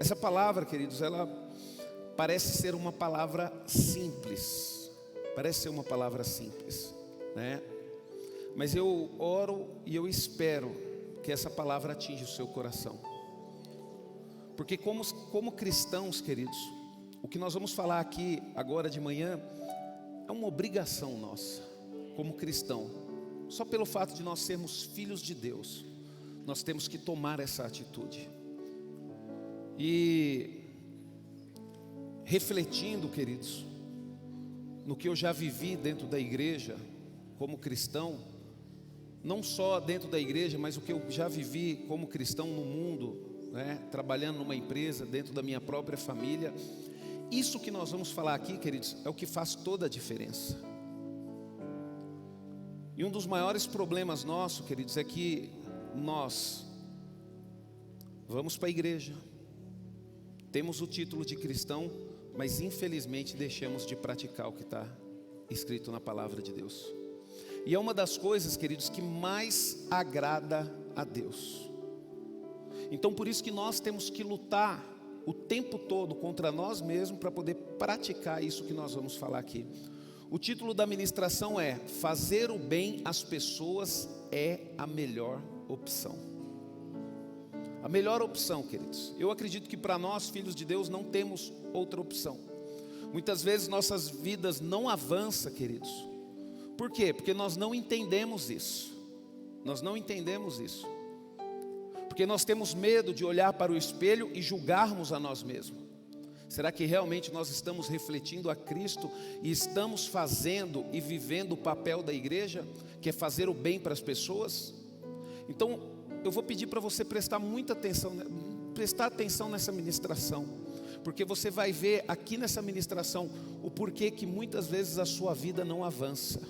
Essa palavra, queridos, ela parece ser uma palavra simples. Parece ser uma palavra simples, né? Mas eu oro e eu espero que essa palavra atinja o seu coração. Porque como cristãos, queridos, o que nós vamos falar aqui agora de manhã é uma obrigação nossa, como cristão. Só pelo fato de nós sermos filhos de Deus, nós temos que tomar essa atitude. E refletindo, queridos, no que eu já vivi dentro da igreja, como cristão, não só dentro da igreja, mas o que eu já vivi como cristão no mundo, né? Trabalhando numa empresa, dentro da minha própria família. Isso que nós vamos falar aqui, queridos, é o que faz toda a diferença. E um dos maiores problemas nossos, queridos, é que nós vamos para a igreja, temos o título de cristão, mas infelizmente deixamos de praticar o que está escrito na palavra de Deus. E é uma das coisas, queridos, que mais agrada a Deus. Então por isso que nós temos que lutar o tempo todo contra nós mesmos para poder praticar isso que nós vamos falar aqui. O título da ministração é: fazer o bem às pessoas é a melhor opção. A melhor opção, queridos. Eu acredito que para nós, filhos de Deus, não temos outra opção. Muitas vezes nossas vidas não avançam, queridos. Por quê? Porque nós não entendemos isso. Nós não entendemos isso. Porque nós temos medo de olhar para o espelho e julgarmos a nós mesmos. Será que realmente nós estamos refletindo a Cristo e estamos fazendo e vivendo o papel da igreja, que é fazer o bem para as pessoas? Então, eu vou pedir para você prestar muita atenção, prestar atenção nessa ministração, porque você vai ver aqui nessa ministração o porquê que muitas vezes a sua vida não avança,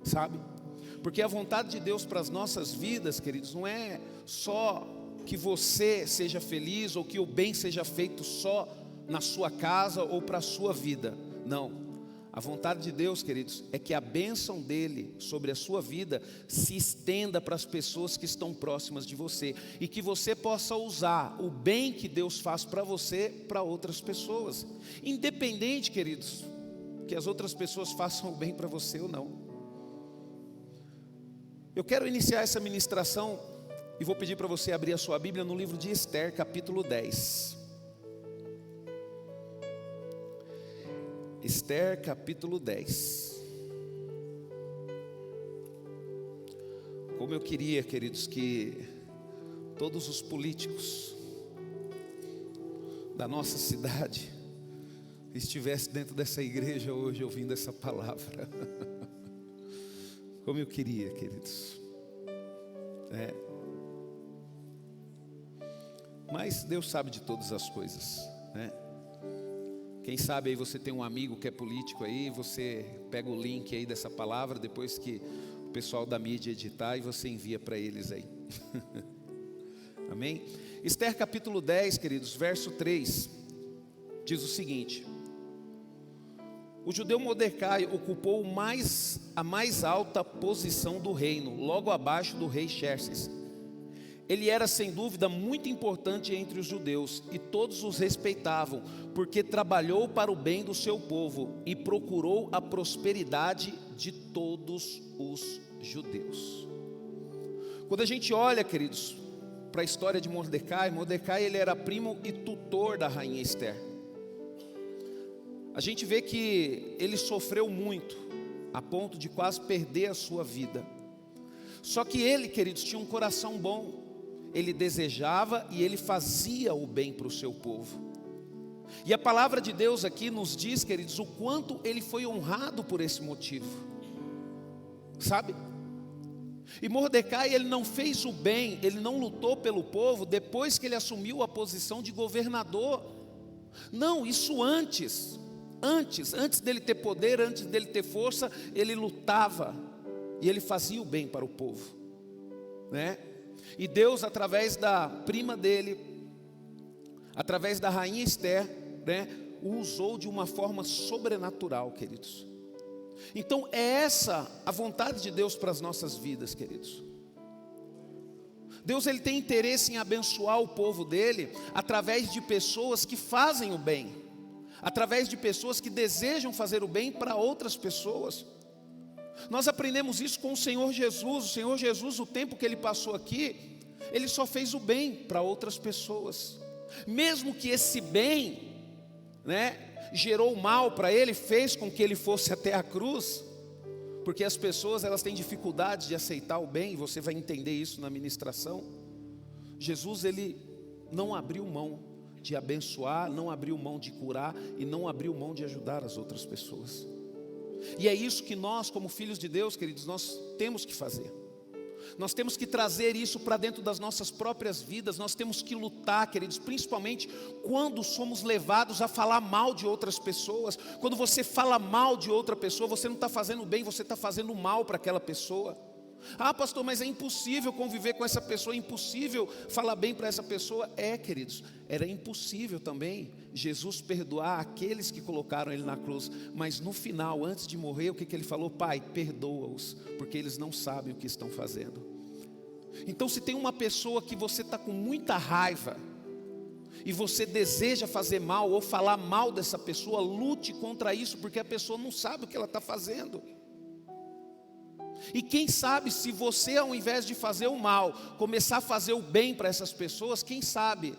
sabe? Porque a vontade de Deus para as nossas vidas, queridos, não é só que você seja feliz ou que o bem seja feito só na sua casa ou para a sua vida. Não. A vontade de Deus, queridos, é que a bênção dele sobre a sua vida se estenda para as pessoas que estão próximas de você, e que você possa usar o bem que Deus faz para você, para outras pessoas, independente, queridos, que as outras pessoas façam o bem para você ou não. Eu quero iniciar essa ministração e vou pedir para você abrir a sua Bíblia no livro de Esther, capítulo 10. Esther, capítulo 10. Como eu queria, queridos, que todos os políticos da nossa cidade estivessem dentro dessa igreja hoje ouvindo essa palavra. Como eu queria, queridos. Mas Deus sabe de todas as coisas, né? Quem sabe aí você tem um amigo que é político aí, você pega o link aí dessa palavra, depois que o pessoal da mídia editar, e você envia para eles aí. Amém? Esther capítulo 10, queridos, verso 3, diz o seguinte: o judeu Mordecai ocupou a mais alta posição do reino, logo abaixo do rei Xerxes. Ele era sem dúvida muito importante entre os judeus, e todos os respeitavam, porque trabalhou para o bem do seu povo e procurou a prosperidade de todos os judeus. Quando a gente olha, queridos, para a história de Mordecai, ele era primo e tutor da rainha Esther. A gente vê que ele sofreu muito, a ponto de quase perder a sua vida. Só que ele, queridos, tinha um coração bom. Ele desejava e ele fazia o bem para o seu povo. E a palavra de Deus aqui nos diz, queridos, o quanto ele foi honrado por esse motivo, sabe? E Mordecai, ele não fez o bem, ele não lutou pelo povo depois que ele assumiu a posição de governador. Não, isso antes dele ter poder, antes dele ter força, ele lutava e ele fazia o bem para o povo, né? E Deus, através da prima dele, através da rainha Esther, né, o usou de uma forma sobrenatural, queridos. Então é essa a vontade de Deus para as nossas vidas, queridos. Deus ele tem interesse em abençoar o povo dele através de pessoas que fazem o bem, através de pessoas que desejam fazer o bem para outras pessoas. Nós aprendemos isso com o Senhor Jesus. O Senhor Jesus, o tempo que ele passou aqui, ele só fez o bem para outras pessoas, mesmo que esse bem, gerou mal para ele, fez com que ele fosse até a cruz, porque as pessoas elas têm dificuldade de aceitar o bem, e você vai entender isso na ministração. Jesus ele não abriu mão de abençoar, não abriu mão de curar e não abriu mão de ajudar as outras pessoas. E é isso que nós, como filhos de Deus, queridos, nós temos que fazer. Nós temos que trazer isso para dentro das nossas próprias vidas. Nós temos que lutar, queridos, principalmente quando somos levados a falar mal de outras pessoas. Quando você fala mal de outra pessoa, você não está fazendo bem, você está fazendo mal para aquela pessoa. Ah, pastor, mas é impossível conviver com essa pessoa, é impossível falar bem para essa pessoa. Queridos, era impossível também Jesus perdoar aqueles que colocaram ele na cruz. Mas no final, antes de morrer, o que ele falou? Pai, perdoa-os, porque eles não sabem o que estão fazendo. Então, se tem uma pessoa que você está com muita raiva e você deseja fazer mal ou falar mal dessa pessoa, lute contra isso, porque a pessoa não sabe o que ela está fazendo. E quem sabe, se você, ao invés de fazer o mal, começar a fazer o bem para essas pessoas, quem sabe,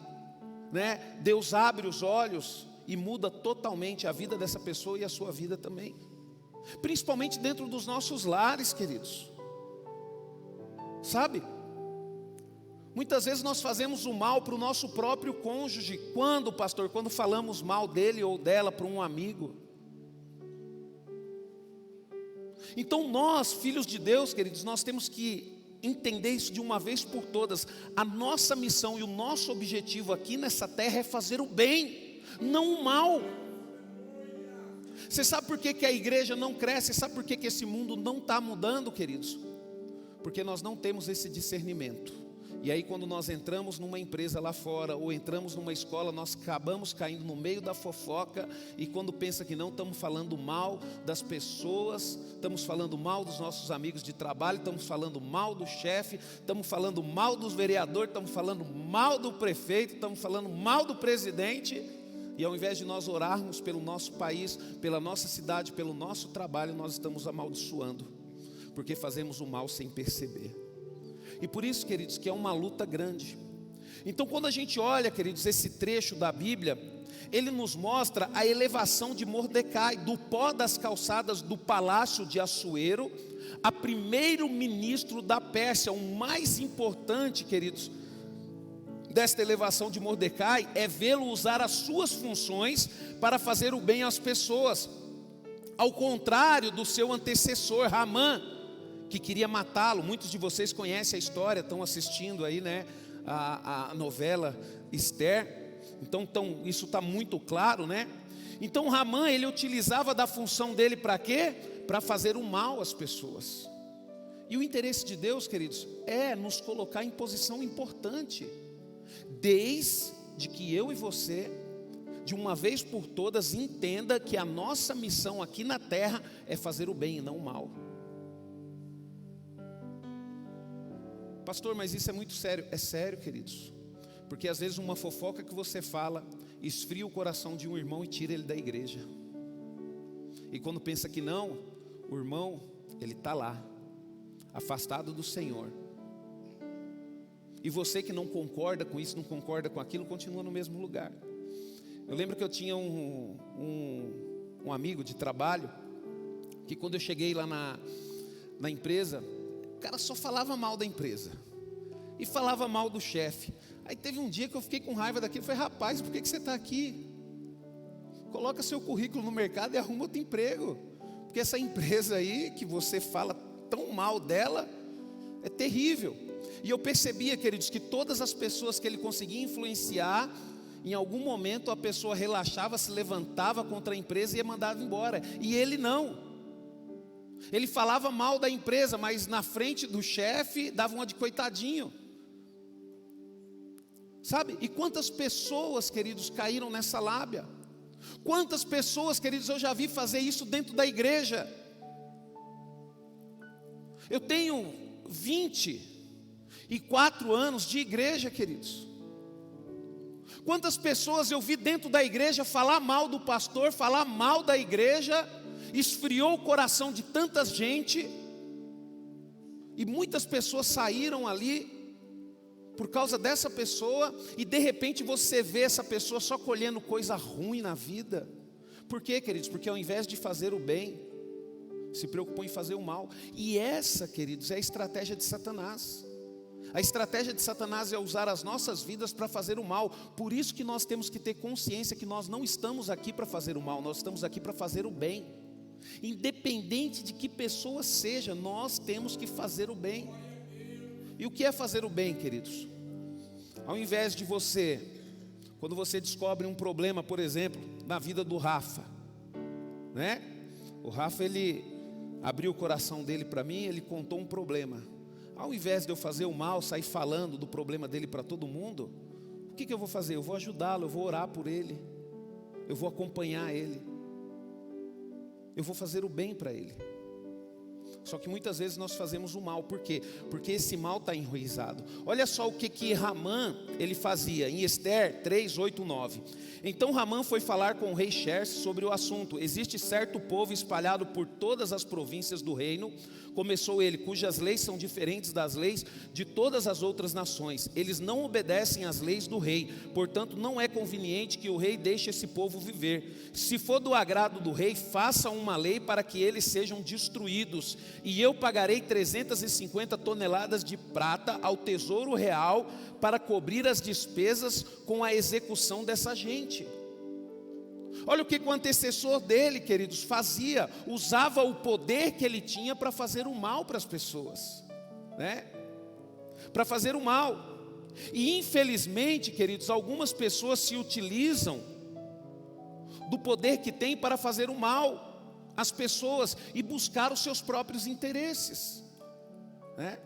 Deus abre os olhos e muda totalmente a vida dessa pessoa e a sua vida também. Principalmente dentro dos nossos lares, queridos. Sabe? Muitas vezes nós fazemos o mal para o nosso próprio cônjuge. Quando, pastor? Quando falamos mal dele ou dela para um amigo. Então nós, filhos de Deus, queridos, nós temos que entender isso de uma vez por todas. A nossa missão e o nosso objetivo aqui nessa terra é fazer o bem, não o mal. Você sabe por que a igreja não cresce? Você sabe por que esse mundo não está mudando, queridos? Porque nós não temos esse discernimento. E aí quando nós entramos numa empresa lá fora, ou entramos numa escola, nós acabamos caindo no meio da fofoca, e quando pensa que não, estamos falando mal das pessoas, estamos falando mal dos nossos amigos de trabalho, estamos falando mal do chefe, estamos falando mal dos vereadores, estamos falando mal do prefeito, estamos falando mal do presidente, e ao invés de nós orarmos pelo nosso país, pela nossa cidade, pelo nosso trabalho, nós estamos amaldiçoando, porque fazemos o mal sem perceber. E por isso, queridos, que é uma luta grande. Então quando a gente olha, queridos, esse trecho da Bíblia, ele nos mostra a elevação de Mordecai, do pó das calçadas do palácio de Assuero, a primeiro-ministro da Pérsia. O mais importante, queridos, desta elevação de Mordecai, é vê-lo usar as suas funções para fazer o bem às pessoas, ao contrário do seu antecessor, Ramã, que queria matá-lo. Muitos de vocês conhecem a história, estão assistindo aí, a novela Esther. Então isso está muito claro, Então Ramã, ele utilizava da função dele para quê? Para fazer o mal às pessoas. E o interesse de Deus, queridos, é nos colocar em posição importante, desde que eu e você, de uma vez por todas, entenda que a nossa missão aqui na terra é fazer o bem e não o mal. Pastor, mas isso é muito sério. É sério, queridos, porque às vezes uma fofoca que você fala esfria o coração de um irmão e tira ele da igreja. E quando pensa que não, o irmão, ele está lá, afastado do Senhor. E você que não concorda com isso, não concorda com aquilo, continua no mesmo lugar. Eu lembro que eu tinha um amigo de trabalho, que quando eu cheguei lá na empresa, o cara só falava mal da empresa e falava mal do chefe. Aí teve um dia que eu fiquei com raiva daquilo. Eu falei, rapaz, por que você está aqui? Coloca seu currículo no mercado e arruma outro emprego, porque essa empresa aí que você fala tão mal dela é terrível. E eu percebia, queridos, que todas as pessoas que ele conseguia influenciar, em algum momento a pessoa relaxava, se levantava contra a empresa e ia mandar embora. E ele não. Ele falava mal da empresa, mas na frente do chefe dava uma de coitadinho. Sabe? E quantas pessoas, queridos, caíram nessa lábia? Quantas pessoas, queridos, eu já vi fazer isso dentro da igreja? Eu tenho 20, e 4 anos de igreja, queridos. Quantas pessoas eu vi dentro da igreja falar mal do pastor, falar mal da igreja, esfriou o coração de tanta gente, e muitas pessoas saíram ali por causa dessa pessoa, e de repente você vê essa pessoa só colhendo coisa ruim na vida. Por quê, queridos? Porque ao invés de fazer o bem, se preocupou em fazer o mal. E essa, queridos, é a estratégia de Satanás. A estratégia de Satanás é usar as nossas vidas para fazer o mal. Por isso que nós temos que ter consciência que nós não estamos aqui para fazer o mal, nós estamos aqui para fazer o bem. Independente de que pessoa seja, nós temos que fazer o bem. E o que é fazer o bem, queridos? Ao invés de você, quando você descobre um problema, por exemplo, na vida do Rafa, né? O Rafa, ele abriu o coração dele para mim, ele contou um problema. Ao invés de eu fazer o mal, sair falando do problema dele para todo mundo, o que eu vou fazer? Eu vou ajudá-lo, eu vou orar por ele, eu vou acompanhar ele, eu vou fazer o bem para ele. Só que muitas vezes nós fazemos o mal. Por quê? Porque esse mal está enraizado. Olha só o que Ramã ele fazia em Ester 3, 8, 9. Então Ramã foi falar com o rei Xerxes sobre o assunto. Existe certo povo espalhado por todas as províncias do reino, começou ele, cujas leis são diferentes das leis de todas as outras nações. Eles não obedecem às leis do rei, portanto não é conveniente que o rei deixe esse povo viver. Se for do agrado do rei, faça uma lei para que eles sejam destruídos, e eu pagarei 350 toneladas de prata ao tesouro real para cobrir as despesas com a execução dessa gente. Olha o que o antecessor dele, queridos, fazia, usava o poder que ele tinha para fazer o mal para as pessoas, né? Para fazer o mal. E infelizmente, queridos, algumas pessoas se utilizam do poder que tem para fazer o mal às pessoas e buscar os seus próprios interesses, né?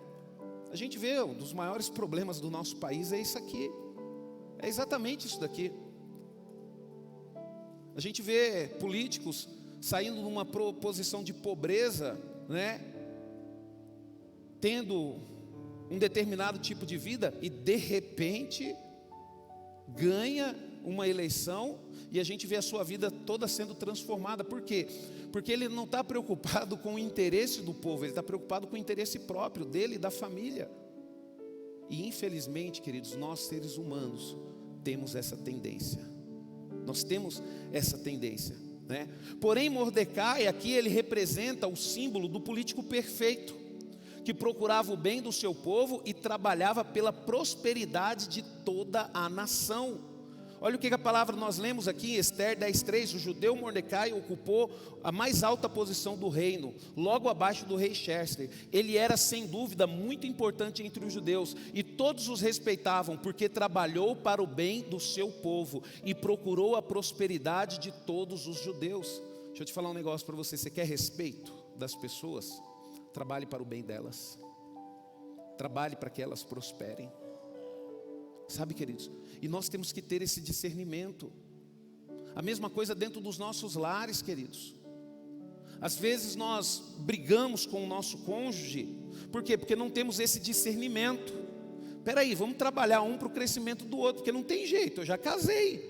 A gente vê, um dos maiores problemas do nosso país é isso aqui, é exatamente isso daqui. A gente vê políticos saindo numa posição de pobreza, né? Tendo um determinado tipo de vida e de repente ganha uma eleição e a gente vê a sua vida toda sendo transformada. Por quê? Porque ele não está preocupado com o interesse do povo, ele está preocupado com o interesse próprio dele e da família. E infelizmente, queridos, nós seres humanos temos essa tendência. Nós temos essa tendência, né? Porém, Mordecai aqui ele representa o símbolo do político perfeito, que procurava o bem do seu povo e trabalhava pela prosperidade de toda a nação. Olha o que a palavra nós lemos aqui em Ester 10:3, o judeu Mordecai ocupou a mais alta posição do reino, logo abaixo do rei Xerxes. Ele era sem dúvida muito importante entre os judeus e todos os respeitavam, porque trabalhou para o bem do seu povo e procurou a prosperidade de todos os judeus. Deixa eu te falar um negócio para você, você quer respeito das pessoas? Trabalhe para o bem delas, trabalhe para que elas prosperem. Sabe, queridos, e nós temos que ter esse discernimento. A mesma coisa dentro dos nossos lares, queridos. Às vezes nós brigamos com o nosso cônjuge. Por quê? Porque não temos esse discernimento. Espera aí, vamos trabalhar um para o crescimento do outro, porque não tem jeito, eu já casei.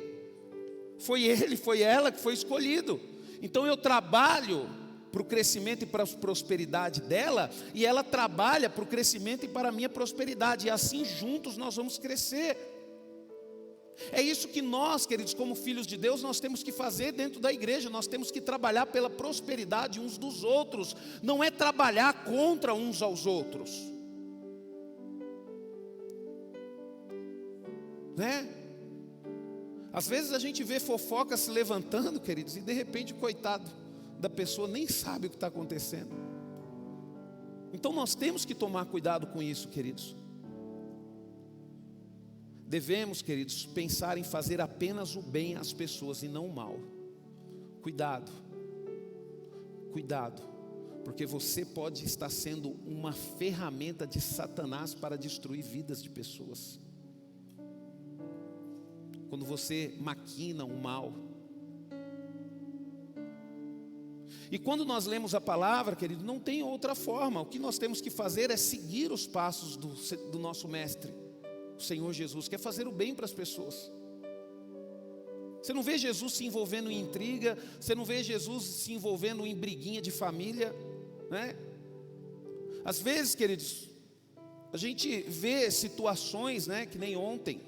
Foi ele, foi ela que foi escolhido. Então eu trabalho para o crescimento e para a prosperidade dela, e ela trabalha para o crescimento e para a minha prosperidade, e assim juntos nós vamos crescer. É isso que nós, queridos, como filhos de Deus, nós temos que fazer dentro da igreja. Nós temos que trabalhar pela prosperidade uns dos outros, não é trabalhar contra uns aos outros, né? Às vezes a gente vê fofoca se levantando, queridos, e de repente o coitado da pessoa nem sabe o que está acontecendo. Então nós temos que tomar cuidado com isso, queridos. Devemos, queridos, pensar em fazer apenas o bem às pessoas e não o mal. Cuidado, cuidado, porque você pode estar sendo uma ferramenta de Satanás para destruir vidas de pessoas. Quando você maquina o mal. E quando nós lemos a palavra, querido, não tem outra forma. O que nós temos que fazer é seguir os passos do nosso mestre, o Senhor Jesus, que é fazer o bem para as pessoas. Você não vê Jesus se envolvendo em intriga, você não vê Jesus se envolvendo em briguinha de família, né? Às vezes, queridos, a gente vê situações, né, que nem ontem.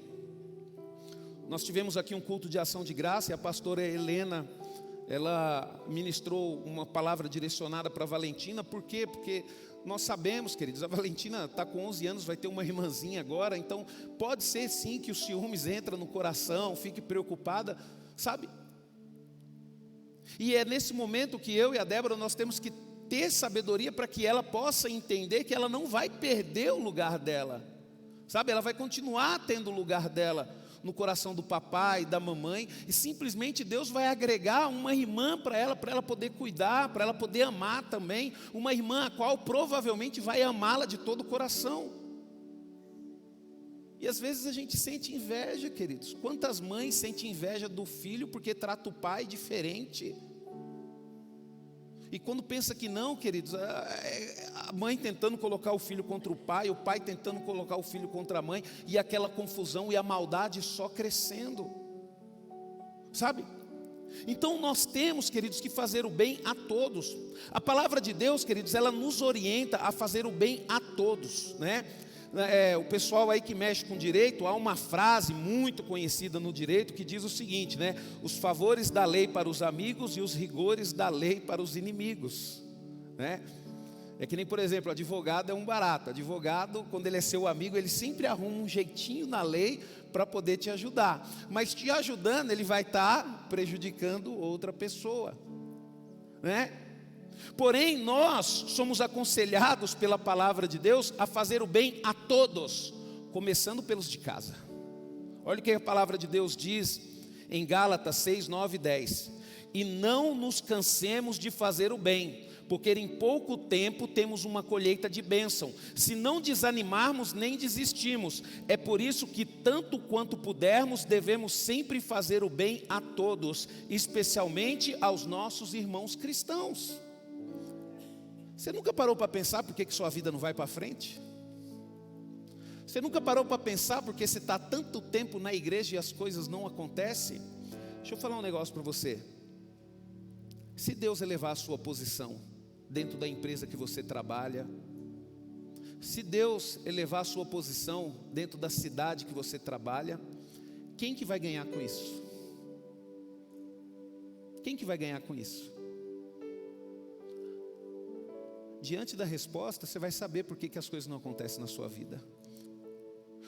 Nós tivemos aqui um culto de ação de graça e a pastora Helena, ela ministrou uma palavra direcionada para a Valentina. Por quê? Porque nós sabemos, queridos, a Valentina está com 11 anos, vai ter uma irmãzinha agora. Então pode ser sim que os ciúmes entrem no coração, fique preocupada, sabe? E é nesse momento que eu e a Débora, nós temos que ter sabedoria para que ela possa entender que ela não vai perder o lugar dela, sabe? Ela vai continuar tendo o lugar dela no coração do papai e da mamãe, e simplesmente Deus vai agregar uma irmã para ela poder cuidar, para ela poder amar também, uma irmã a qual provavelmente vai amá-la de todo o coração. E às vezes a gente sente inveja, queridos. Quantas mães sentem inveja do filho porque trata o pai diferente? E quando pensa que não, queridos, a mãe tentando colocar o filho contra o pai tentando colocar o filho contra a mãe, e aquela confusão e a maldade só crescendo, sabe? Então nós temos, queridos, que fazer o bem a todos. A palavra de Deus, queridos, ela nos orienta a fazer o bem a todos, né? O pessoal aí que mexe com direito, há uma frase muito conhecida no direito que diz o seguinte, né? Os favores da lei para os amigos e os rigores da lei para os inimigos, né? É que nem, por exemplo, advogado é um barato. Advogado, quando ele é seu amigo, ele sempre arruma um jeitinho na lei para poder te ajudar. Mas te ajudando, ele vai estar prejudicando outra pessoa, né? Porém, nós somos aconselhados pela palavra de Deus a fazer o bem a todos, começando pelos de casa. Olha o que a palavra de Deus diz em Gálatas 6, 9 e 10. E não nos cansemos de fazer o bem, porque em pouco tempo temos uma colheita de bênção. Se não desanimarmos nem desistirmos, é por isso que tanto quanto pudermos, devemos sempre fazer o bem a todos, especialmente aos nossos irmãos cristãos. Você nunca parou para pensar por que sua vida não vai para frente? Você nunca parou para pensar porque você está tanto tempo na igreja e as coisas não acontecem? Deixa eu falar um negócio para você. Se Deus elevar a sua posição dentro da empresa que você trabalha, se Deus elevar a sua posição dentro da cidade que você trabalha, quem que vai ganhar com isso? Quem que vai ganhar com isso? Diante da resposta, você vai saber por que as coisas não acontecem na sua vida.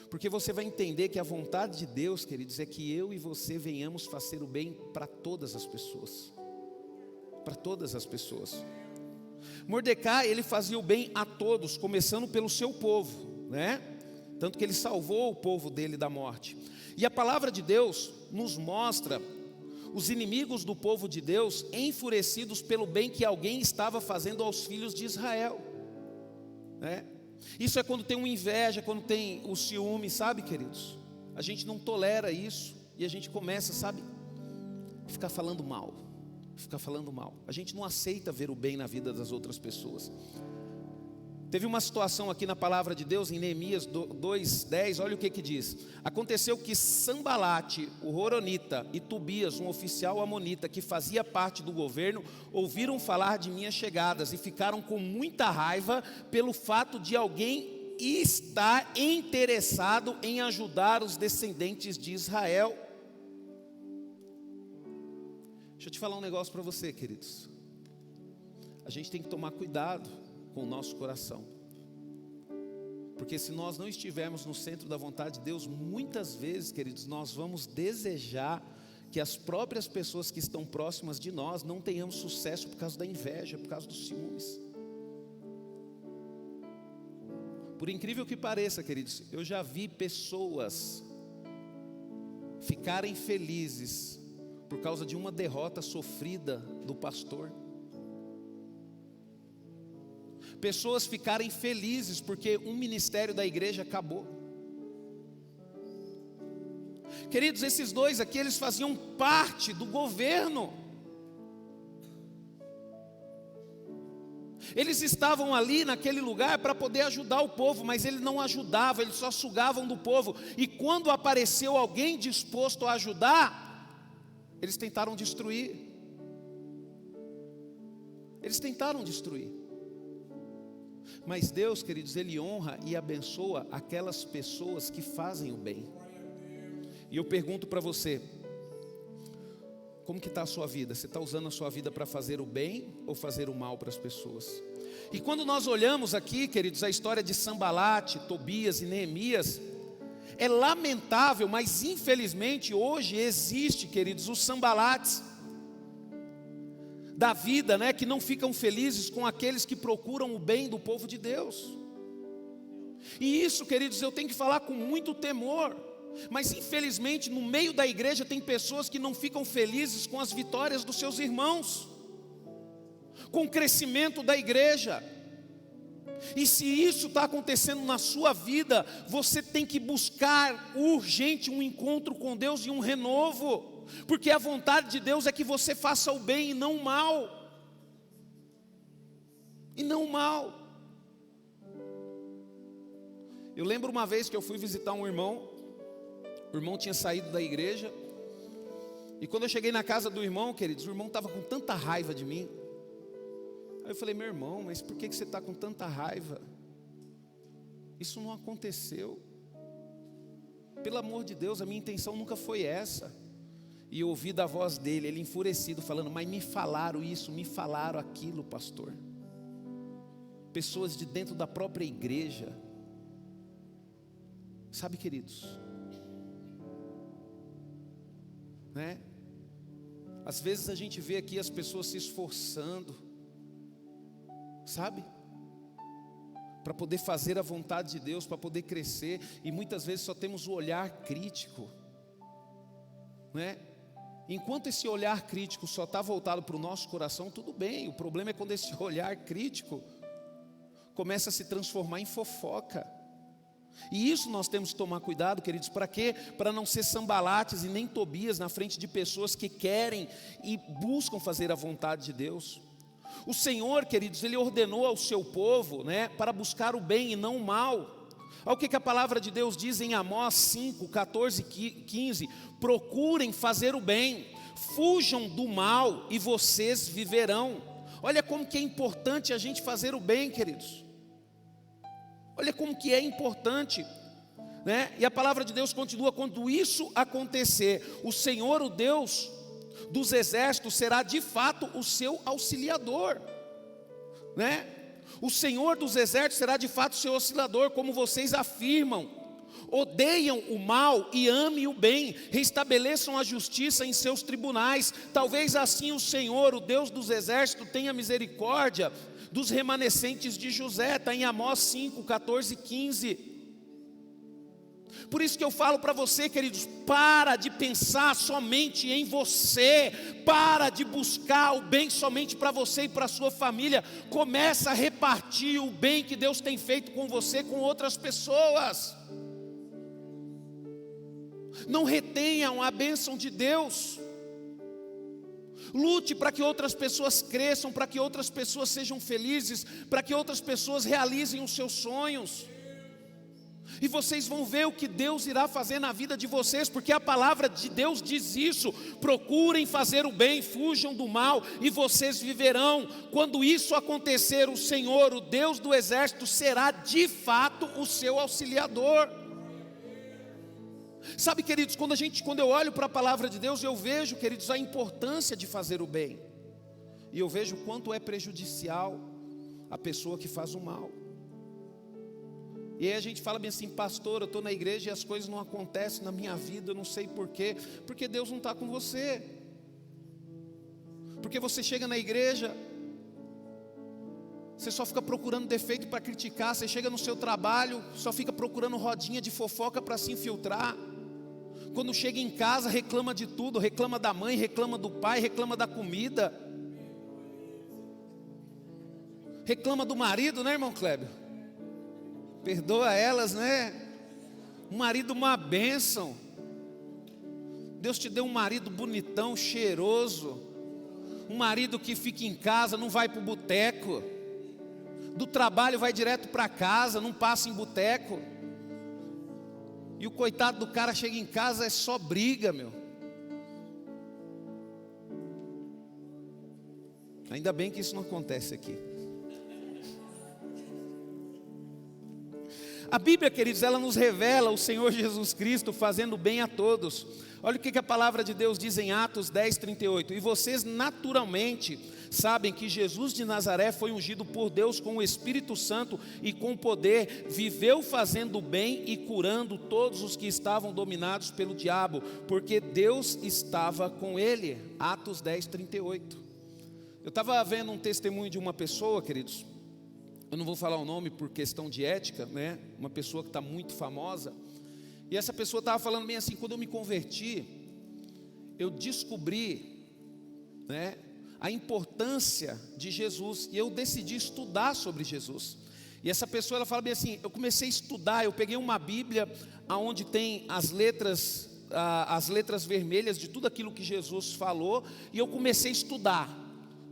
Porque você vai entender que a vontade de Deus, queridos, é que eu e você venhamos fazer o bem para todas as pessoas. Para todas as pessoas. Mordecai, ele fazia o bem a todos, começando pelo seu povo, né? Tanto que ele salvou o povo dele da morte. E a palavra de Deus nos mostra os inimigos do povo de Deus enfurecidos pelo bem que alguém estava fazendo aos filhos de Israel, né? Isso é quando tem uma inveja, quando tem o ciúme, sabe, queridos? A gente não tolera isso e a gente começa, sabe, a ficar falando mal. A gente não aceita ver o bem na vida das outras pessoas. Teve uma situação aqui na palavra de Deus, em Neemias 2:10, olha o que diz. Aconteceu que Sambalate, o Horonita, e Tobias, um oficial amonita, que fazia parte do governo, ouviram falar de minhas chegadas e ficaram com muita raiva pelo fato de alguém estar interessado em ajudar os descendentes de Israel. Deixa eu te falar um negócio para você, queridos. A gente tem que tomar cuidado com o nosso coração, porque se nós não estivermos no centro da vontade de Deus, muitas vezes, queridos, nós vamos desejar que as próprias pessoas que estão próximas de nós não tenhamos sucesso por causa da inveja, por causa dos ciúmes. Por incrível que pareça, queridos, eu já vi pessoas ficarem felizes por causa de uma derrota sofrida do pastor. Pessoas ficarem felizes porque um ministério da igreja acabou. Queridos, esses dois aqui, eles faziam parte do governo. Eles estavam ali naquele lugar para poder ajudar o povo, mas eles não ajudavam, eles só sugavam do povo. E quando apareceu alguém disposto a ajudar, eles tentaram destruir. Eles tentaram destruir. Mas Deus, queridos, Ele honra e abençoa aquelas pessoas que fazem o bem. E eu pergunto para você, como que está a sua vida? Você está usando a sua vida para fazer o bem ou fazer o mal para as pessoas? E quando nós olhamos aqui, queridos, a história de Sambalate, Tobias e Neemias, é lamentável, mas infelizmente hoje existe, queridos, os Sambalates da vida, né, que não ficam felizes com aqueles que procuram o bem do povo de Deus. E isso, queridos, eu tenho que falar com muito temor. Mas infelizmente no meio da igreja tem pessoas que não ficam felizes com as vitórias dos seus irmãos, com o crescimento da igreja. E se isso está acontecendo na sua vida, você tem que buscar urgente um encontro com Deus e um renovo, porque a vontade de Deus é que você faça o bem e não o mal. E não o mal. Eu lembro uma vez que eu fui visitar um irmão. O irmão tinha saído da igreja. E quando eu cheguei na casa do irmão, queridos, o irmão estava com tanta raiva de mim. Aí eu falei, meu irmão, mas por que você está com tanta raiva? Isso não aconteceu. Pelo amor de Deus, a minha intenção nunca foi essa. E eu ouvi da voz dele, ele enfurecido, falando, mas me falaram isso, me falaram aquilo, pastor. Pessoas de dentro da própria igreja. Sabe, queridos, né? Às vezes a gente vê aqui as pessoas se esforçando, sabe? Para poder fazer a vontade de Deus, para poder crescer. E muitas vezes só temos o olhar crítico, né? Enquanto esse olhar crítico só está voltado para o nosso coração, tudo bem. O problema é quando esse olhar crítico começa a se transformar em fofoca. E isso nós temos que tomar cuidado, queridos. Para quê? Para não ser Sambalates e nem Tobias na frente de pessoas que querem e buscam fazer a vontade de Deus. O Senhor, queridos, Ele ordenou ao seu povo, né, para buscar o bem e não o mal. Olha o que a palavra de Deus diz em Amós 5, 14 e 15. Procurem fazer o bem, fujam do mal e vocês viverão. Olha como que é importante a gente fazer o bem, queridos. Olha como que é importante, né? E a palavra de Deus continua, quando isso acontecer, o Senhor, o Deus dos exércitos, será de fato o seu auxiliador, né? O Senhor dos exércitos será de fato o seu auxiliador, como vocês afirmam. Odeiam o mal e amem o bem, restabeleçam a justiça em seus tribunais. Talvez assim o Senhor, o Deus dos exércitos, tenha misericórdia dos remanescentes de José. Está em Amós 5, 14 e 15. Por isso que eu falo para você, queridos, para de pensar somente em você, para de buscar o bem somente para você e para a sua família. Começa a repartir o bem que Deus tem feito com você, com outras pessoas. Não retenham a bênção de Deus. Lute para que outras pessoas cresçam, para que outras pessoas sejam felizes, para que outras pessoas realizem os seus sonhos. E vocês vão ver o que Deus irá fazer na vida de vocês, porque a palavra de Deus diz isso: procurem fazer o bem, fujam do mal e vocês viverão. Quando isso acontecer, o Senhor, o Deus do exército, será de fato o seu auxiliador. Sabe, queridos, quando eu olho para a palavra de Deus, eu vejo, queridos, a importância de fazer o bem. E eu vejo o quanto é prejudicial a pessoa que faz o mal. E aí a gente fala bem assim, pastor, eu estou na igreja e as coisas não acontecem na minha vida, eu não sei porquê. Porque Deus não está com você. Porque você chega na igreja, você só fica procurando defeito para criticar. Você chega no seu trabalho, só fica procurando rodinha de fofoca para se infiltrar. Quando chega em casa, reclama de tudo, reclama da mãe, reclama do pai, reclama da comida, reclama do marido, né, irmão Clébio? Perdoa elas, né? Um marido uma bênção. Deus te deu um marido bonitão, cheiroso, um marido que fica em casa, não vai para o boteco, do trabalho vai direto para casa, não passa em boteco. E o coitado do cara chega em casa, é só briga, meu. Ainda bem que isso não acontece aqui. A Bíblia, queridos, ela nos revela o Senhor Jesus Cristo fazendo bem a todos. Olha o que a palavra de Deus diz em Atos 10:38. E vocês naturalmente sabem que Jesus de Nazaré foi ungido por Deus com o Espírito Santo e com poder, viveu fazendo bem e curando todos os que estavam dominados pelo diabo, porque Deus estava com ele. Atos 10:38. Eu estava vendo um testemunho de uma pessoa, queridos, eu não vou falar o nome por questão de ética, né? Uma pessoa que está muito famosa. E essa pessoa estava falando bem assim: quando eu me converti, eu descobri, né, a importância de Jesus, e eu decidi estudar sobre Jesus. E essa pessoa, ela fala bem assim: eu comecei a estudar, eu peguei uma Bíblia onde tem as letras vermelhas de tudo aquilo que Jesus falou, e eu comecei a estudar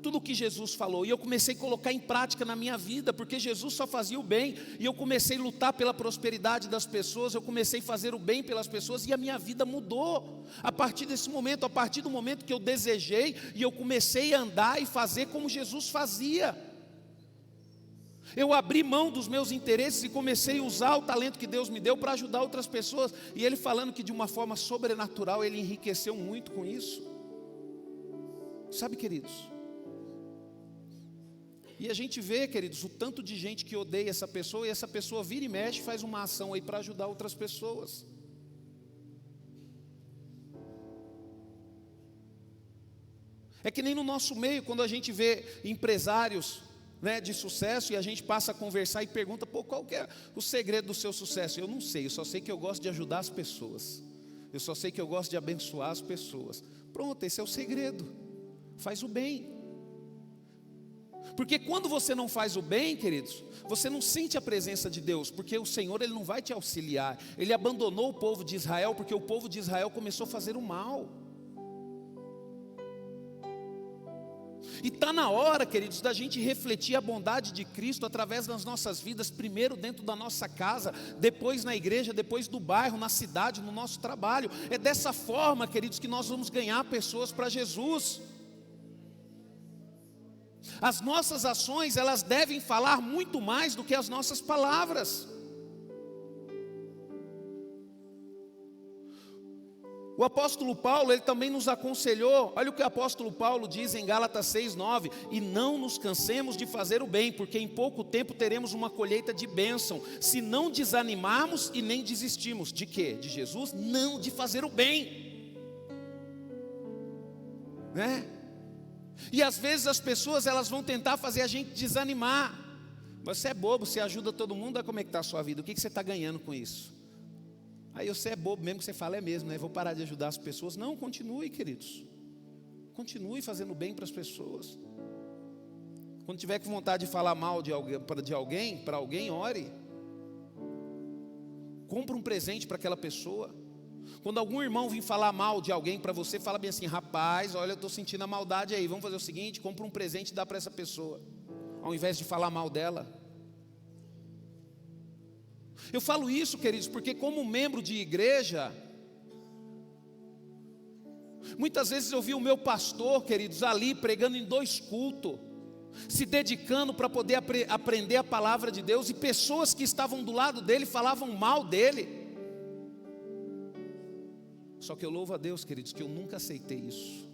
tudo o que Jesus falou, e eu comecei a colocar em prática na minha vida, porque Jesus só fazia o bem, e eu comecei a lutar pela prosperidade das pessoas, eu comecei a fazer o bem pelas pessoas, e a minha vida mudou, a partir desse momento, a partir do momento que eu desejei, e eu comecei a andar e fazer como Jesus fazia. Eu abri mão dos meus interesses e comecei a usar o talento que Deus me deu para ajudar outras pessoas, e ele falando que de uma forma sobrenatural, ele enriqueceu muito com isso. Sabe, queridos, e a gente vê, queridos, o tanto de gente que odeia essa pessoa, e essa pessoa vira e mexe, faz uma ação aí para ajudar outras pessoas. É que nem no nosso meio, quando a gente vê empresários, né, de sucesso, e a gente passa a conversar e pergunta: pô, qual que é o segredo do seu sucesso? Eu não sei, eu só sei que eu gosto de ajudar as pessoas, eu só sei que eu gosto de abençoar as pessoas. Pronto, esse é o segredo. Faz o bem. Porque quando você não faz o bem, queridos, você não sente a presença de Deus, porque o Senhor, ele não vai te auxiliar. Ele abandonou o povo de Israel, porque o povo de Israel começou a fazer o mal. E está na hora, queridos, da gente refletir a bondade de Cristo através das nossas vidas, primeiro dentro da nossa casa, depois na igreja, depois do bairro, na cidade, no nosso trabalho. É dessa forma, queridos, que nós vamos ganhar pessoas para Jesus. As nossas ações, elas devem falar muito mais do que as nossas palavras. O apóstolo Paulo, ele também nos aconselhou, olha o que o apóstolo Paulo diz em Gálatas 6:9: e não nos cansemos de fazer o bem, porque em pouco tempo teremos uma colheita de bênção, se não desanimarmos e nem desistimos. De quê? De Jesus? Não, de fazer o bem, né? E às vezes as pessoas, elas vão tentar fazer a gente desanimar. Você é bobo, você ajuda todo mundo, como é que está a sua vida? O que você está ganhando com isso? Aí você é bobo mesmo, que você fala: é mesmo, né? Vou parar de ajudar as pessoas. Não, continue, queridos. Continue fazendo bem para as pessoas. Quando tiver com vontade de falar mal de alguém, para alguém, ore. Compre um presente para aquela pessoa. Quando algum irmão vir falar mal de alguém para você, fala bem assim: rapaz, olha, eu estou sentindo a maldade aí, vamos fazer o seguinte, compra um presente e dá para essa pessoa, ao invés de falar mal dela. Eu falo isso, queridos, porque como membro de igreja, muitas vezes eu vi o meu pastor, queridos, ali pregando em 2 cultos, se dedicando para poder aprender a palavra de Deus, e pessoas que estavam do lado dele falavam mal dele. Só que eu louvo a Deus, queridos, que eu nunca aceitei isso.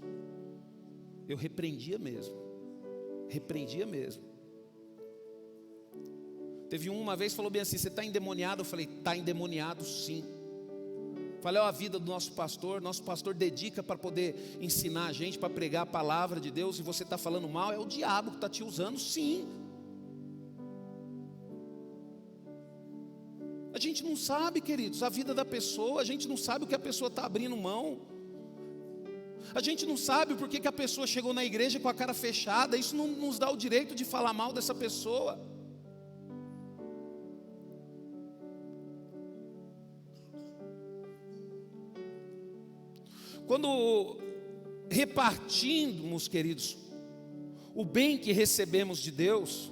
Eu repreendia mesmo. Teve uma vez que falou bem assim: você está endemoniado? Eu falei: está endemoniado sim. Falei: ó, a vida do nosso pastor dedica para poder ensinar a gente, para pregar a palavra de Deus, e você está falando mal, é o diabo que está te usando, sim. A gente não sabe, queridos, a vida da pessoa, a gente não sabe o que a pessoa está abrindo mão, a gente não sabe porque que a pessoa chegou na igreja com a cara fechada. Isso não nos dá o direito de falar mal dessa pessoa. Quando repartimos, queridos, o bem que recebemos de Deus,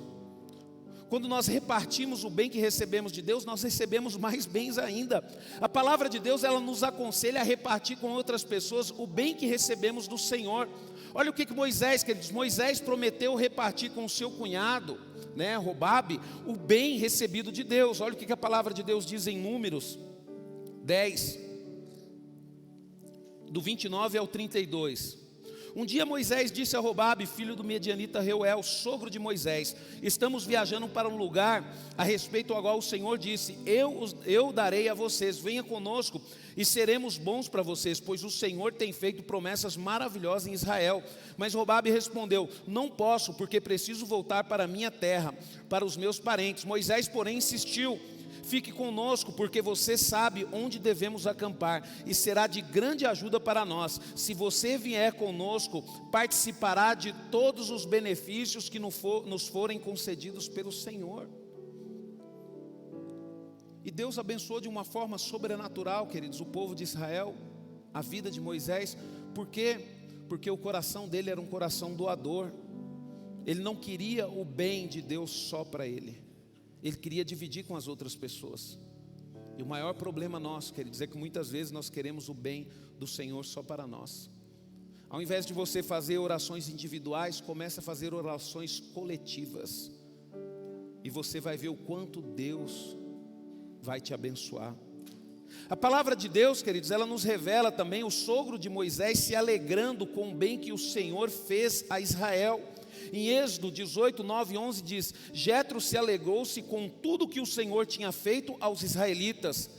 Quando nós repartimos o bem que recebemos de Deus, nós recebemos mais bens ainda. A palavra de Deus, ela nos aconselha a repartir com outras pessoas o bem que recebemos do Senhor. Olha o que Moisés, queridos, Moisés prometeu repartir com o seu cunhado, né, Jobabe, o bem recebido de Deus. Olha o que a palavra de Deus diz em Números 10, do 29 ao 32. Um dia Moisés disse a Jobabe, filho do medianita Reuel, sogro de Moisés: estamos viajando para um lugar a respeito ao qual o Senhor disse: eu darei a vocês, venha conosco e seremos bons para vocês, pois o Senhor tem feito promessas maravilhosas em Israel. Mas Jobabe respondeu: não posso, porque preciso voltar para a minha terra, para os meus parentes. Moisés, porém, insistiu: fique conosco, porque você sabe onde devemos acampar, e será de grande ajuda para nós. Se você vier conosco, participará de todos os benefícios que nos forem concedidos pelo Senhor. E Deus abençoou de uma forma sobrenatural, queridos, o povo de Israel, a vida de Moisés. Por quê? Porque o coração dele era um coração doador. Ele não queria o bem de Deus só para ele. Ele queria dividir com as outras pessoas. E o maior problema nosso, queridos, é que muitas vezes nós queremos o bem do Senhor só para nós. Ao invés de você fazer orações individuais, comece a fazer orações coletivas. E você vai ver o quanto Deus vai te abençoar. A palavra de Deus, queridos, ela nos revela também o sogro de Moisés se alegrando com o bem que o Senhor fez a Israel. Em Êxodo 18, 9 e 11 diz: Jetro se alegrou-se com tudo que o Senhor tinha feito aos israelitas,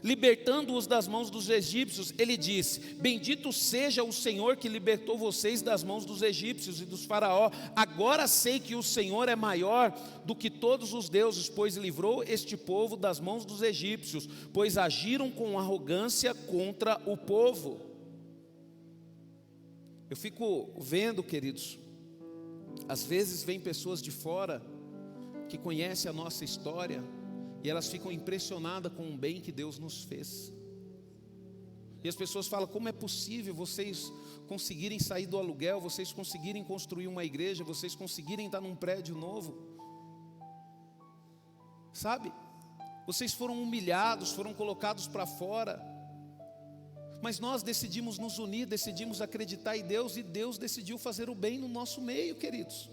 libertando-os das mãos dos egípcios. Ele disse: bendito seja o Senhor que libertou vocês das mãos dos egípcios e dos faraó. Agora sei que o Senhor é maior do que todos os deuses, pois livrou este povo das mãos dos egípcios, pois agiram com arrogância contra o povo. Eu fico vendo, queridos, às vezes vem pessoas de fora que conhecem a nossa história e elas ficam impressionadas com o bem que Deus nos fez. E as pessoas falam: como é possível vocês conseguirem sair do aluguel, vocês conseguirem construir uma igreja, vocês conseguirem estar num prédio novo? Sabe? Vocês foram humilhados, foram colocados para fora. Mas nós decidimos nos unir, decidimos acreditar em Deus, e Deus decidiu fazer o bem no nosso meio, queridos.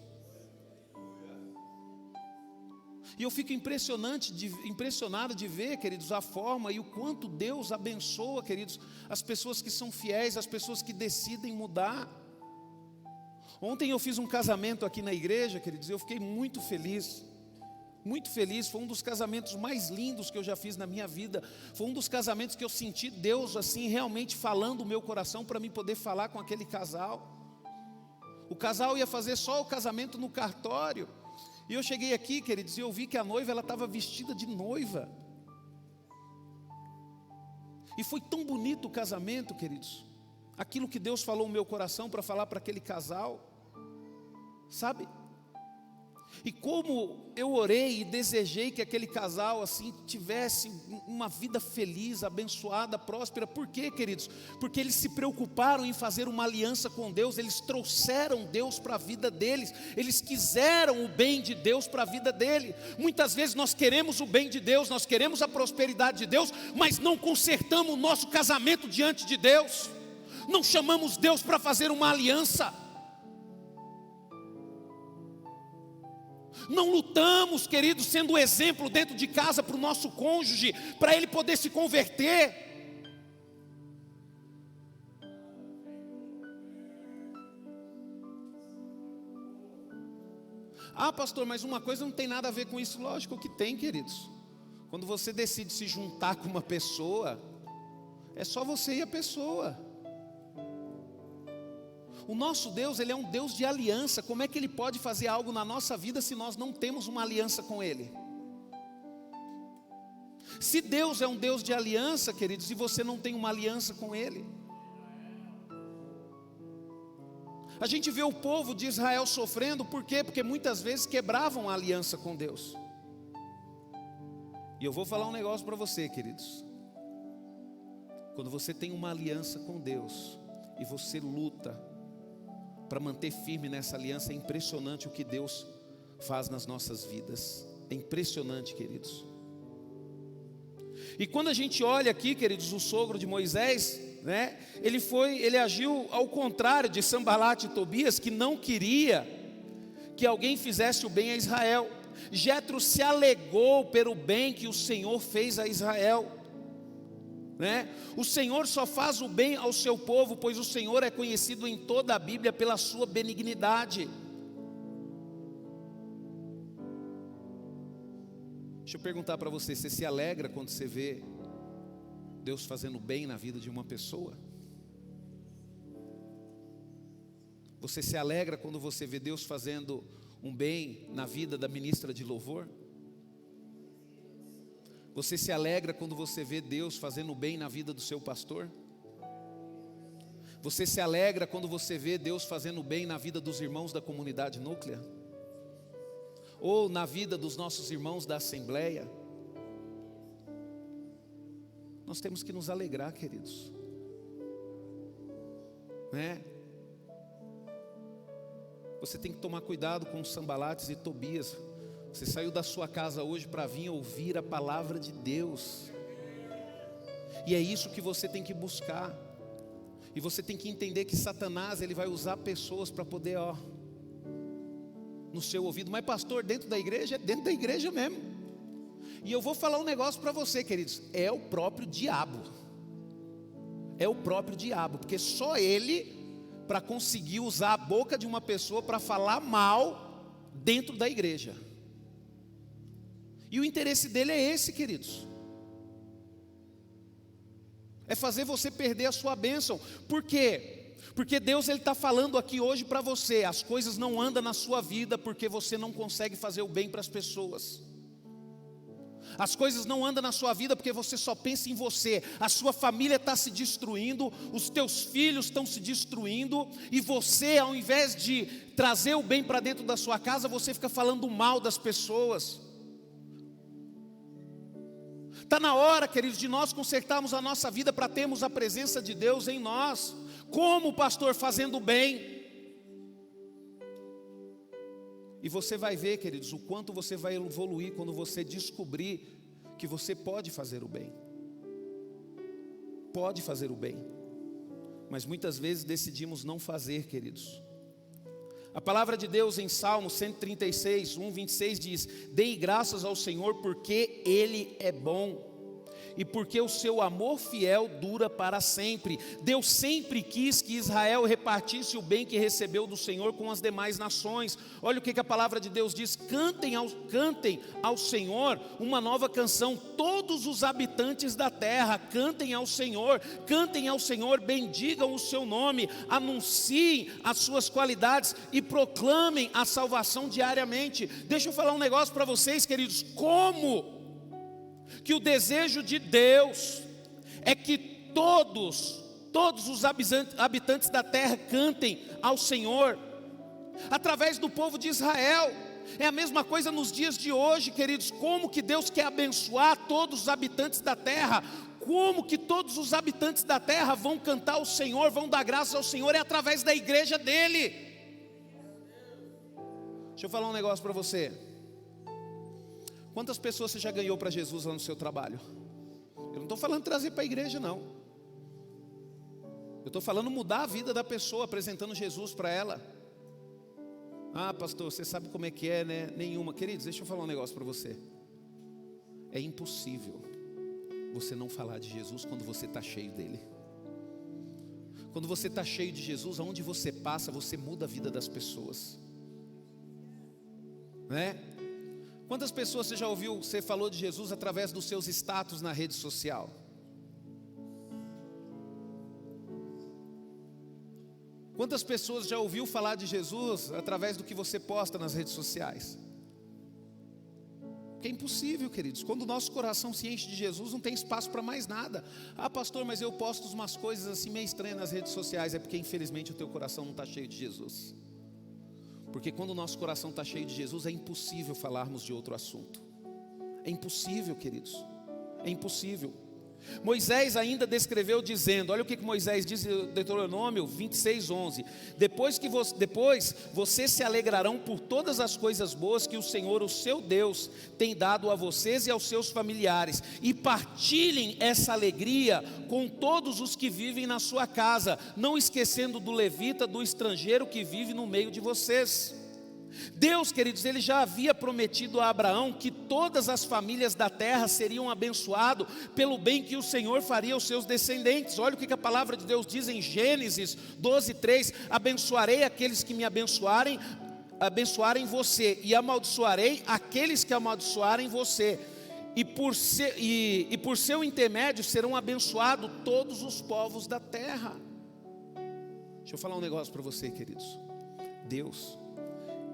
E eu fico impressionado de ver, queridos, a forma e o quanto Deus abençoa, queridos, as pessoas que são fiéis, as pessoas que decidem mudar. Ontem eu fiz um casamento aqui na igreja, queridos, e eu fiquei muito feliz. Muito feliz, foi um dos casamentos mais lindos que eu já fiz na minha vida. Foi um dos casamentos que eu senti Deus assim realmente falando o meu coração para mim poder falar com aquele casal. O casal ia fazer só o casamento no cartório. E eu cheguei aqui, queridos, e eu vi que a noiva, ela estava vestida de noiva. E foi tão bonito o casamento, queridos. Aquilo que Deus falou no meu coração para falar para aquele casal, sabe? E como eu orei e desejei que aquele casal assim tivesse uma vida feliz, abençoada, próspera. Por quê, queridos? Porque eles se preocuparam em fazer uma aliança com Deus. Eles trouxeram Deus para a vida deles. Eles quiseram o bem de Deus para a vida dele. Muitas vezes nós queremos o bem de Deus, nós queremos a prosperidade de Deus, mas não consertamos o nosso casamento diante de Deus. Não chamamos Deus para fazer uma aliança. Não lutamos, queridos, sendo exemplo dentro de casa para o nosso cônjuge, para ele poder se converter. Ah, pastor, mas uma coisa não tem nada a ver com isso. Lógico que tem, queridos. Quando você decide se juntar com uma pessoa, é só você e a pessoa. O nosso Deus, Ele é um Deus de aliança. Como é que Ele pode fazer algo na nossa vida se nós não temos uma aliança com Ele? Se Deus é um Deus de aliança, queridos, e você não tem uma aliança com Ele. A gente vê o povo de Israel sofrendo, por quê? Porque muitas vezes quebravam a aliança com Deus. E eu vou falar um negócio para você, queridos. Quando você tem uma aliança com Deus e você luta para manter firme nessa aliança, é impressionante o que Deus faz nas nossas vidas. É impressionante, queridos. E quando a gente olha aqui, queridos, o sogro de Moisés, né, ele agiu ao contrário de Sanbalate e Tobias, que não queria que alguém fizesse o bem a Israel. Jetro se alegrou pelo bem que o Senhor fez a Israel, né? O Senhor só faz o bem ao seu povo, pois o Senhor é conhecido em toda a Bíblia pela sua benignidade. Deixa eu perguntar para você, você se alegra quando você vê Deus fazendo bem na vida de uma pessoa? Você se alegra quando você vê Deus fazendo um bem na vida da ministra de louvor? Você se alegra quando você vê Deus fazendo bem na vida do seu pastor? Você se alegra quando você vê Deus fazendo bem na vida dos irmãos da comunidade núclea? Ou na vida dos nossos irmãos da Assembleia? Nós temos que nos alegrar, queridos, né? Você tem que tomar cuidado com os Sanbalates e Tobias. Você saiu da sua casa hoje para vir ouvir a palavra de Deus, e é isso que você tem que buscar. E você tem que entender que Satanás, ele vai usar pessoas para poder, no seu ouvido. Mas pastor, dentro da igreja? É dentro da igreja mesmo. E eu vou falar um negócio para você, queridos, é o próprio diabo. É o próprio diabo, porque só ele para conseguir usar a boca de uma pessoa para falar mal dentro da igreja. E o interesse dele é esse, queridos, é fazer você perder a sua bênção. Por quê? Porque Deus está falando aqui hoje para você, as coisas não andam na sua vida porque você não consegue fazer o bem para as pessoas. As coisas não andam na sua vida porque você só pensa em você. A sua família está se destruindo, os teus filhos estão se destruindo, e você, ao invés de trazer o bem para dentro da sua casa, você fica falando mal das pessoas. Está na hora, queridos, de nós consertarmos a nossa vida para termos a presença de Deus em nós. Como, pastor? Fazendo bem. E você vai ver, queridos, o quanto você vai evoluir quando você descobrir que você pode fazer o bem. Pode fazer o bem. Mas muitas vezes decidimos não fazer, queridos. A palavra de Deus em Salmo 136, 1:26 diz: Dei graças ao Senhor porque Ele é bom, e porque o seu amor fiel dura para sempre. Deus sempre quis que Israel repartisse o bem que recebeu do Senhor com as demais nações. Olha o que a palavra de Deus diz: cantem ao Senhor uma nova canção, todos os habitantes da terra, cantem ao Senhor, bendigam o seu nome, anunciem as suas qualidades e proclamem a salvação diariamente. Deixa eu falar um negócio para vocês, queridos, como que o desejo de Deus é que todos os habitantes da terra cantem ao Senhor, através do povo de Israel. É a mesma coisa nos dias de hoje, queridos. Como que Deus quer abençoar todos os habitantes da terra? Como que todos os habitantes da terra vão cantar ao Senhor, vão dar graça ao Senhor? É através da igreja dele. Deixa eu falar um negócio para você. Quantas pessoas você já ganhou para Jesus lá no seu trabalho? Eu não estou falando trazer para a igreja, não. Eu estou falando mudar a vida da pessoa, apresentando Jesus para ela. Ah, pastor, você sabe como é que é, né? Nenhuma. Queridos, deixa eu falar um negócio para você. É impossível você não falar de Jesus quando você está cheio dele. Quando você está cheio de Jesus, aonde você passa, você muda a vida das pessoas, né? Quantas pessoas você já ouviu, você falou de Jesus através dos seus status na rede social? Quantas pessoas já ouviu falar de Jesus através do que você posta nas redes sociais? Porque é impossível, queridos. Quando o nosso coração se enche de Jesus, não tem espaço para mais nada. Ah, pastor, mas eu posto umas coisas assim meio estranhas nas redes sociais. É porque infelizmente o teu coração não está cheio de Jesus. Porque quando o nosso coração está cheio de Jesus, é impossível falarmos de outro assunto. É impossível, queridos. É impossível. Moisés ainda descreveu dizendo, olha o que Moisés diz em Deuteronômio 26:11: depois vocês se alegrarão por todas as coisas boas que o Senhor, o seu Deus, tem dado a vocês e aos seus familiares, e partilhem essa alegria com todos os que vivem na sua casa, não esquecendo do levita, do estrangeiro que vive no meio de vocês. Deus, queridos, Ele já havia prometido a Abraão que todas as famílias da terra seriam abençoadas pelo bem que o Senhor faria aos seus descendentes. Olha o que a palavra de Deus diz em Gênesis 12:3: abençoarei aqueles que me abençoarem você, e amaldiçoarei aqueles que amaldiçoarem você, e por seu intermédio serão abençoados todos os povos da terra. Deixa eu falar um negócio para você, queridos. Deus,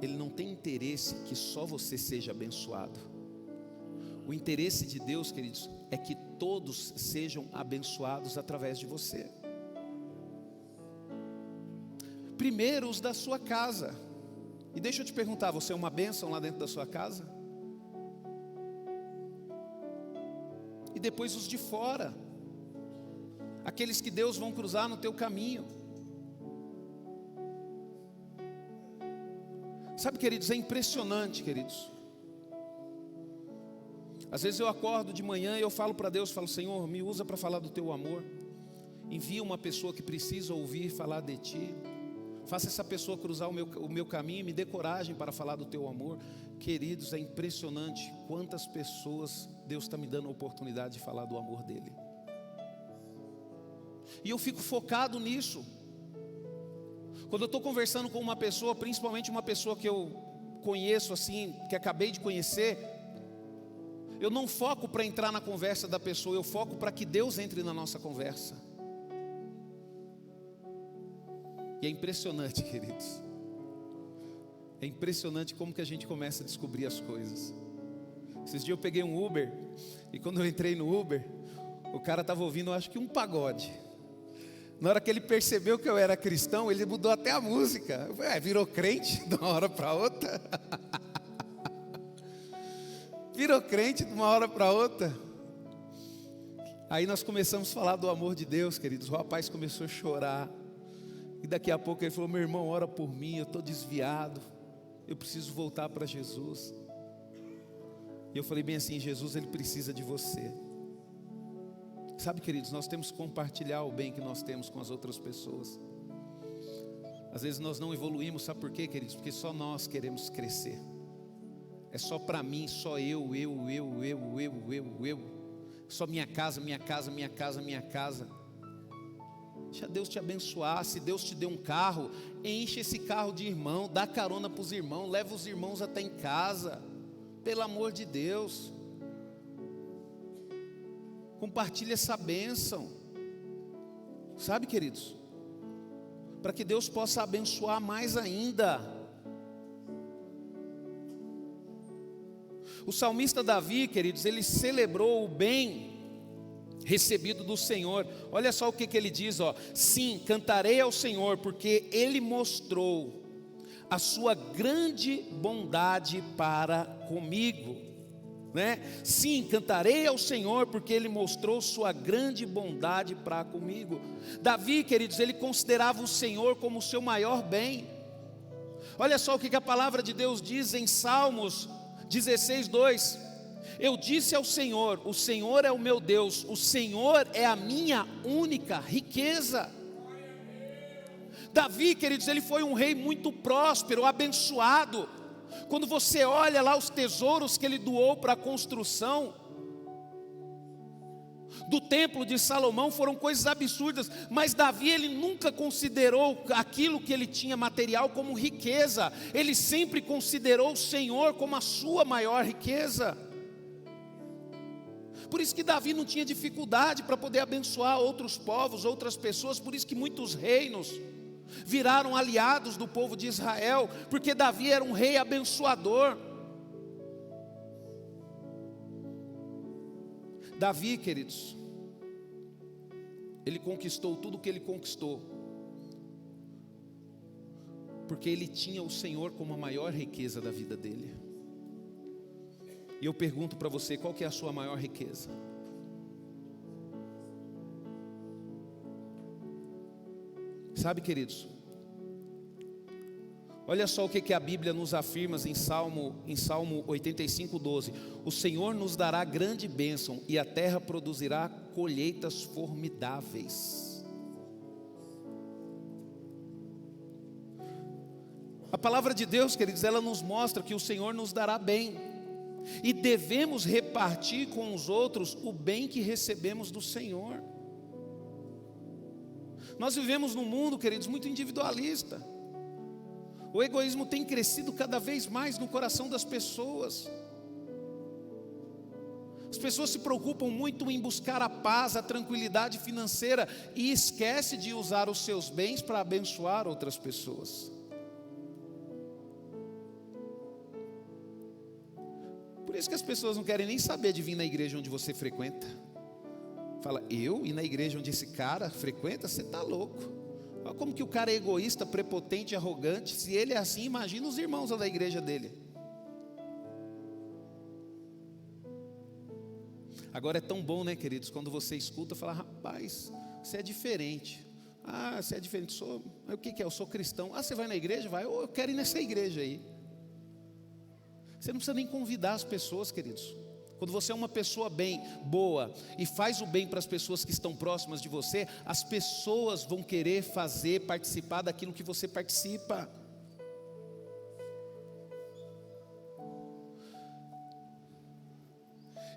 Ele não tem interesse que só você seja abençoado. O interesse de Deus, queridos, é que todos sejam abençoados através de você. Primeiro os da sua casa. E deixa eu te perguntar, você é uma bênção lá dentro da sua casa? E depois os de fora, aqueles que Deus vão cruzar no teu caminho. Sabe, queridos, é impressionante, queridos. Às vezes eu acordo de manhã e eu falo para Deus, falo: Senhor, me usa para falar do teu amor. Envia uma pessoa que precisa ouvir falar de ti. Faça essa pessoa cruzar o meu caminho e me dê coragem para falar do teu amor. Queridos, é impressionante quantas pessoas Deus está me dando a oportunidade de falar do amor dele. E eu fico focado nisso. Quando eu estou conversando com uma pessoa, principalmente uma pessoa que eu conheço assim, que acabei de conhecer, eu não foco para entrar na conversa da pessoa, eu foco para que Deus entre na nossa conversa. E é impressionante, queridos. É impressionante como que a gente começa a descobrir as coisas. Esses dias eu peguei um Uber, e quando eu entrei no Uber, o cara estava ouvindo, eu acho que um pagode. Na hora que ele percebeu que eu era cristão, ele mudou até a música. Eu falei, virou crente de uma hora para outra. Virou crente de uma hora para outra. Aí nós começamos a falar do amor de Deus, queridos. O rapaz começou a chorar. E daqui a pouco ele falou: meu irmão, ora por mim, eu estou desviado. Eu preciso voltar para Jesus. E eu falei bem assim: Jesus, Ele precisa de você. Sabe, queridos, nós temos que compartilhar o bem que nós temos com as outras pessoas. Às vezes nós não evoluímos, sabe por quê, queridos? Porque só nós queremos crescer. É só para mim, só eu. Só minha casa. Deixa Deus te abençoar. Se Deus te deu um carro, enche esse carro de irmão, dá carona para os irmãos, leva os irmãos até em casa. Pelo amor de Deus. Compartilhe essa bênção. Sabe, queridos? Para que Deus possa abençoar mais ainda. O salmista Davi, queridos, ele celebrou o bem recebido do Senhor. Olha só o que ele diz, ó: sim, cantarei ao Senhor, porque Ele mostrou a sua grande bondade para comigo, né? Sim, cantarei ao Senhor, porque Ele mostrou sua grande bondade para comigo. Davi, queridos, ele considerava o Senhor como o seu maior bem. Olha só o que a palavra de Deus diz em Salmos 16:2: eu disse ao Senhor: o Senhor é o meu Deus, o Senhor é a minha única riqueza. Davi, queridos, ele foi um rei muito próspero, abençoado. Quando você olha lá os tesouros que ele doou para a construção do templo de Salomão, foram coisas absurdas. Mas Davi, ele nunca considerou aquilo que ele tinha material como riqueza. Ele sempre considerou o Senhor como a sua maior riqueza. Por isso que Davi não tinha dificuldade para poder abençoar outros povos, outras pessoas. Por isso que muitos reinos viraram aliados do povo de Israel, porque Davi era um rei abençoador. Davi, queridos, ele conquistou tudo o que ele conquistou, porque ele tinha o Senhor como a maior riqueza da vida dele. E eu pergunto para você, qual que é a sua maior riqueza? Sabe, queridos, olha só o que a Bíblia nos afirma em Salmo 85:12. O Senhor nos dará grande bênção e a terra produzirá colheitas formidáveis. A palavra de Deus, queridos, ela nos mostra que o Senhor nos dará bem, e devemos repartir com os outros o bem que recebemos do Senhor. Nós vivemos num mundo, queridos, muito individualista. O egoísmo tem crescido cada vez mais no coração das pessoas. As pessoas se preocupam muito em buscar a paz, a tranquilidade financeira, e esquece de usar os seus bens para abençoar outras pessoas. Por isso que as pessoas não querem nem saber de vir na igreja onde você frequenta. Fala, eu ir na igreja onde esse cara frequenta? Você está louco. Olha como que o cara é egoísta, prepotente, arrogante. Se ele é assim, imagina os irmãos da igreja dele. Agora é tão bom, né, queridos, quando você escuta, fala, rapaz, você é diferente. Ah, você é diferente, mas o que é? Eu sou cristão. Ah, você vai na igreja? Vai, eu quero ir nessa igreja aí. Você não precisa nem convidar as pessoas, queridos. Quando você é uma pessoa boa e faz o bem para as pessoas que estão próximas de você, as pessoas vão querer participar daquilo que você participa.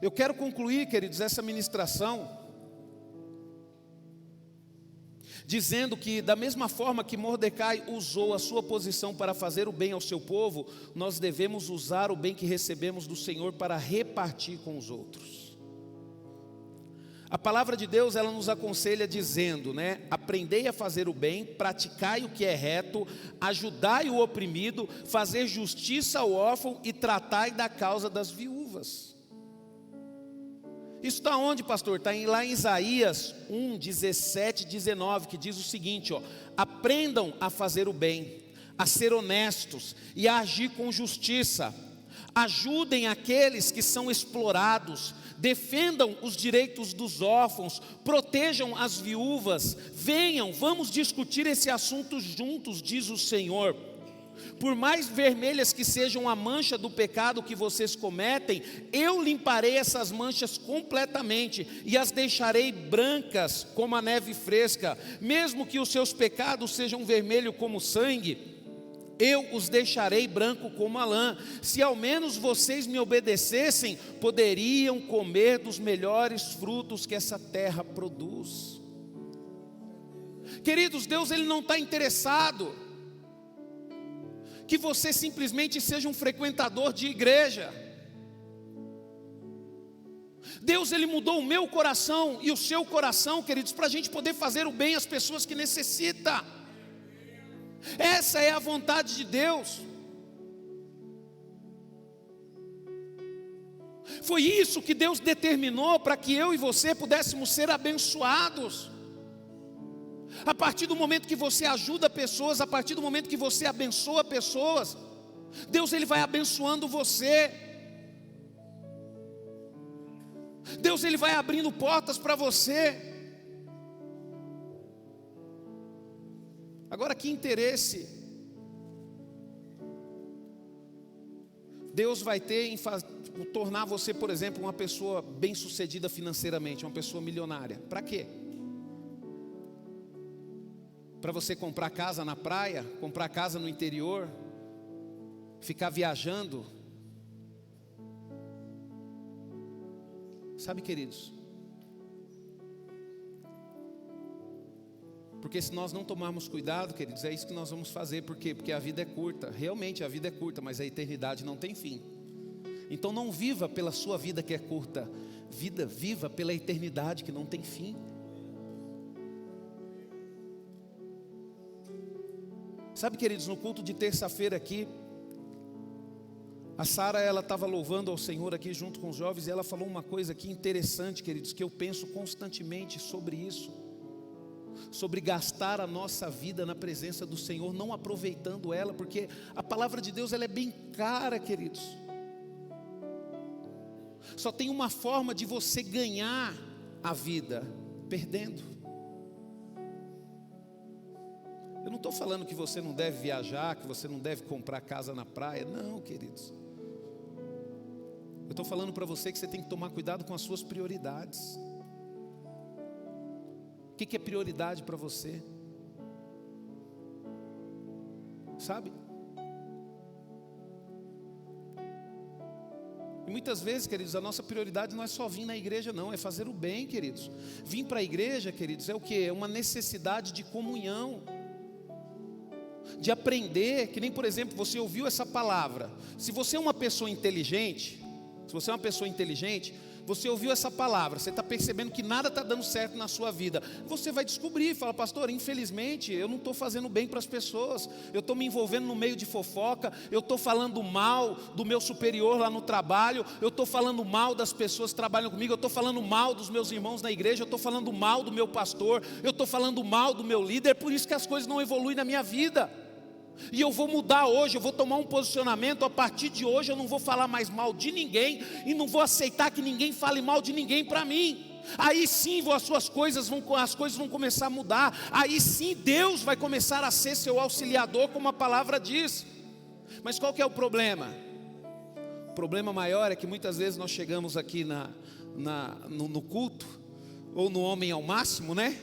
Eu quero concluir, queridos, essa ministração dizendo que da mesma forma que Mordecai usou a sua posição para fazer o bem ao seu povo, nós devemos usar o bem que recebemos do Senhor para repartir com os outros. A palavra de Deus, ela nos aconselha dizendo, né? Aprendei a fazer o bem, praticai o que é reto, ajudai o oprimido, fazer justiça ao órfão e tratai da causa das viúvas. Isso está onde, pastor? Está lá em Isaías 1, 17, 19, que diz o seguinte, ó: aprendam a fazer o bem, a ser honestos e a agir com justiça, ajudem aqueles que são explorados, defendam os direitos dos órfãos, protejam as viúvas, venham, vamos discutir esse assunto juntos, diz o Senhor. Por mais vermelhas que sejam a mancha do pecado que vocês cometem, eu limparei essas manchas completamente e as deixarei brancas como a neve fresca. Mesmo que os seus pecados sejam vermelhos como sangue, eu os deixarei branco como a lã. Se ao menos vocês me obedecessem, poderiam comer dos melhores frutos que essa terra produz. Queridos, Deus ele não está interessado que você simplesmente seja um frequentador de igreja. Deus ele mudou o meu coração e o seu coração, queridos, para a gente poder fazer o bem às pessoas que necessitam. Essa é a vontade de Deus. Foi isso que Deus determinou para que eu e você pudéssemos ser abençoados. A partir do momento que você ajuda pessoas, a partir do momento que você abençoa pessoas, Deus ele vai abençoando você. Deus ele vai abrindo portas para você. Agora, que interesse Deus vai ter em tornar você, por exemplo, uma pessoa bem-sucedida financeiramente, uma pessoa milionária? Para quê? Para você comprar casa na praia, comprar casa no interior, ficar viajando? Sabe, queridos, porque se nós não tomarmos cuidado, queridos, é isso que nós vamos fazer. Por quê? Porque a vida é curta, realmente a vida é curta, mas a eternidade não tem fim. Então não viva pela sua vida que é curta, viva pela eternidade que não tem fim. Sabe, queridos, no culto de terça-feira aqui, a Sara, ela estava louvando ao Senhor aqui junto com os jovens, e ela falou uma coisa aqui interessante, queridos, que eu penso constantemente sobre isso, sobre gastar a nossa vida na presença do Senhor, não aproveitando ela, porque a palavra de Deus ela é bem cara, queridos. Só tem uma forma de você ganhar a vida: perdendo. Eu não estou falando que você não deve viajar, que você não deve comprar casa na praia. Não, queridos. Eu estou falando para você que você tem que tomar cuidado com as suas prioridades. O que é prioridade para você? Sabe? E muitas vezes, queridos, a nossa prioridade não é só vir na igreja, não, é fazer o bem, queridos. Vir para a igreja, queridos, é o quê? É uma necessidade de comunhão, de aprender, que nem, por exemplo, você ouviu essa palavra. Se você é uma pessoa inteligente, você ouviu essa palavra, você está percebendo que nada está dando certo na sua vida, você vai descobrir, fala, pastor, infelizmente eu não estou fazendo bem para as pessoas, eu estou me envolvendo no meio de fofoca, eu estou falando mal do meu superior lá no trabalho, eu estou falando mal das pessoas que trabalham comigo, eu estou falando mal dos meus irmãos na igreja, eu estou falando mal do meu pastor, eu estou falando mal do meu líder, é por isso que as coisas não evoluem na minha vida. E eu vou mudar hoje, eu vou tomar um posicionamento. A partir de hoje eu não vou falar mais mal de ninguém, e não vou aceitar que ninguém fale mal de ninguém para mim. Aí sim as coisas vão começar a mudar. Aí sim Deus vai começar a ser seu auxiliador, como a palavra diz. Mas qual que é o problema? O problema maior é que muitas vezes nós chegamos aqui no culto, ou no Homem ao Máximo, né?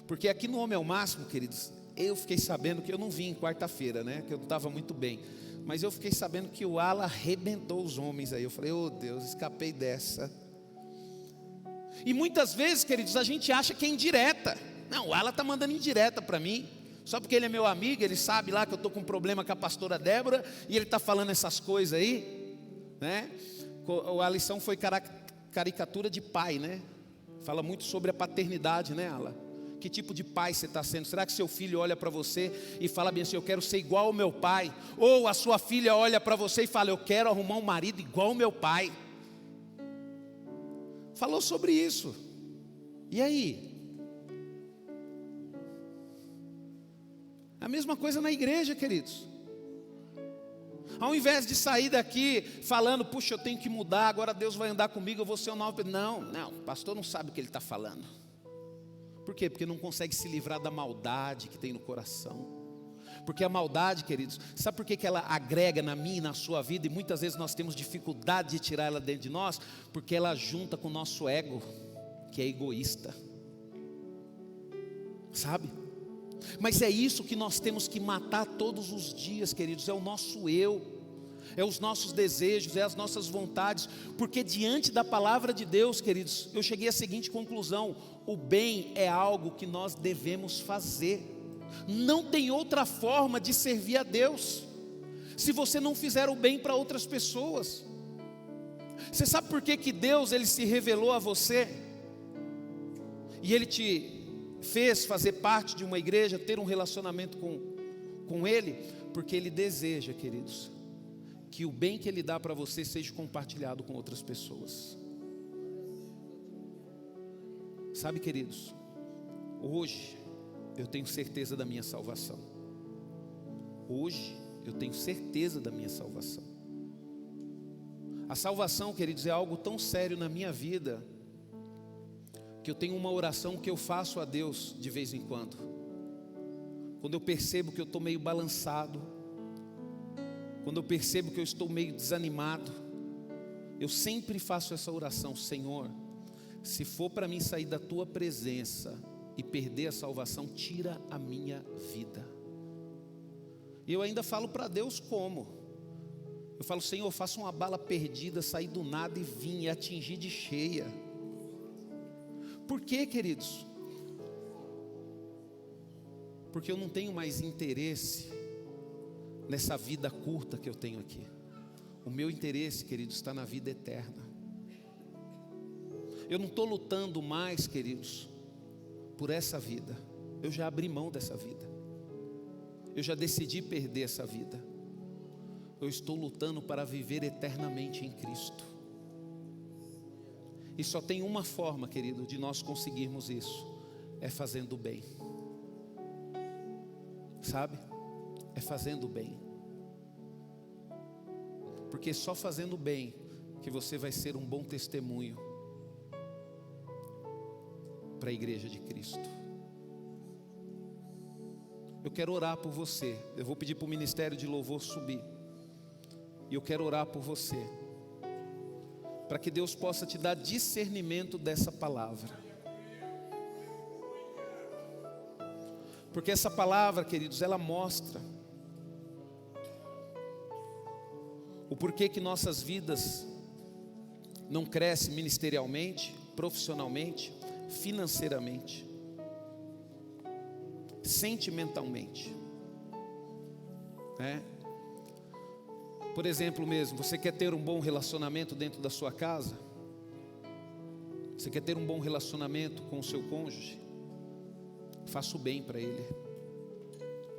Porque aqui no Homem ao Máximo, queridos, eu fiquei sabendo que eu não vim quarta-feira, né? Que eu não estava muito bem. Mas eu fiquei sabendo que o Ala arrebentou os homens aí. Eu falei, oh Deus, escapei dessa. E muitas vezes, queridos, a gente acha que é indireta. Não, o Ala está mandando indireta para mim. Só porque ele é meu amigo, ele sabe lá que eu estou com um problema com a pastora Débora, e ele está falando essas coisas aí, né? A lição foi caricatura de pai, né? Fala muito sobre a paternidade, né, Ala? Que tipo de pai você está sendo? Será que seu filho olha para você e fala bem assim, eu quero ser igual ao meu pai? Ou a sua filha olha para você e fala, eu quero arrumar um marido igual ao meu pai? Falou sobre isso. E aí? A mesma coisa na igreja, queridos. Ao invés de sair daqui falando, puxa, eu tenho que mudar, agora Deus vai andar comigo, eu vou ser um novo. Não, o pastor não sabe o que ele está falando. Por quê? Porque não consegue se livrar da maldade que tem no coração. Porque a maldade, queridos, sabe por que ela agrega na minha e na sua vida? E muitas vezes nós temos dificuldade de tirar ela dentro de nós, porque ela junta com o nosso ego, que é egoísta. Sabe? Mas é isso que nós temos que matar todos os dias, queridos, é o nosso eu. É os nossos desejos, é as nossas vontades, porque diante da palavra de Deus, queridos, eu cheguei à seguinte conclusão: o bem é algo que nós devemos fazer, não tem outra forma de servir a Deus, se você não fizer o bem para outras pessoas. Você sabe por que Deus ele se revelou a você, e Ele te fez fazer parte de uma igreja, ter um relacionamento com Ele? Porque Ele deseja, queridos, que o bem que Ele dá para você seja compartilhado com outras pessoas. Sabe, queridos, hoje eu tenho certeza da minha salvação. Hoje eu tenho certeza da minha salvação. A salvação, queridos, é algo tão sério na minha vida, que eu tenho uma oração que eu faço a Deus de vez em quando. Quando eu percebo que eu estou meio balançado, quando eu percebo que eu estou meio desanimado, eu sempre faço essa oração: Senhor, se for para mim sair da Tua presença e perder a salvação, tira a minha vida. E eu ainda falo para Deus como? Eu falo, Senhor, faça uma bala perdida, sair do nada e vir e atingir de cheia. Por quê, queridos? Porque eu não tenho mais interesse nessa vida curta que eu tenho aqui. O meu interesse, queridos, está na vida eterna. Eu não estou lutando mais, queridos, por essa vida. Eu já abri mão dessa vida. Eu já decidi perder essa vida. Eu estou lutando para viver eternamente em Cristo. E só tem uma forma, querido, de nós conseguirmos isso: é fazendo o bem. Sabe? É fazendo o bem. Porque só fazendo o bem que você vai ser um bom testemunho para a igreja de Cristo. eu quero orar por você. Eu vou pedir para o ministério de louvor subir. E eu quero orar por você, para que Deus possa te dar discernimento dessa palavra. Porque essa palavra, queridos, ela mostra o porquê que nossas vidas não crescem ministerialmente, profissionalmente, financeiramente, sentimentalmente, né? Por exemplo mesmo, você quer ter um bom relacionamento dentro da sua casa? Você quer ter um bom relacionamento com o seu cônjuge? Faça o bem para ele.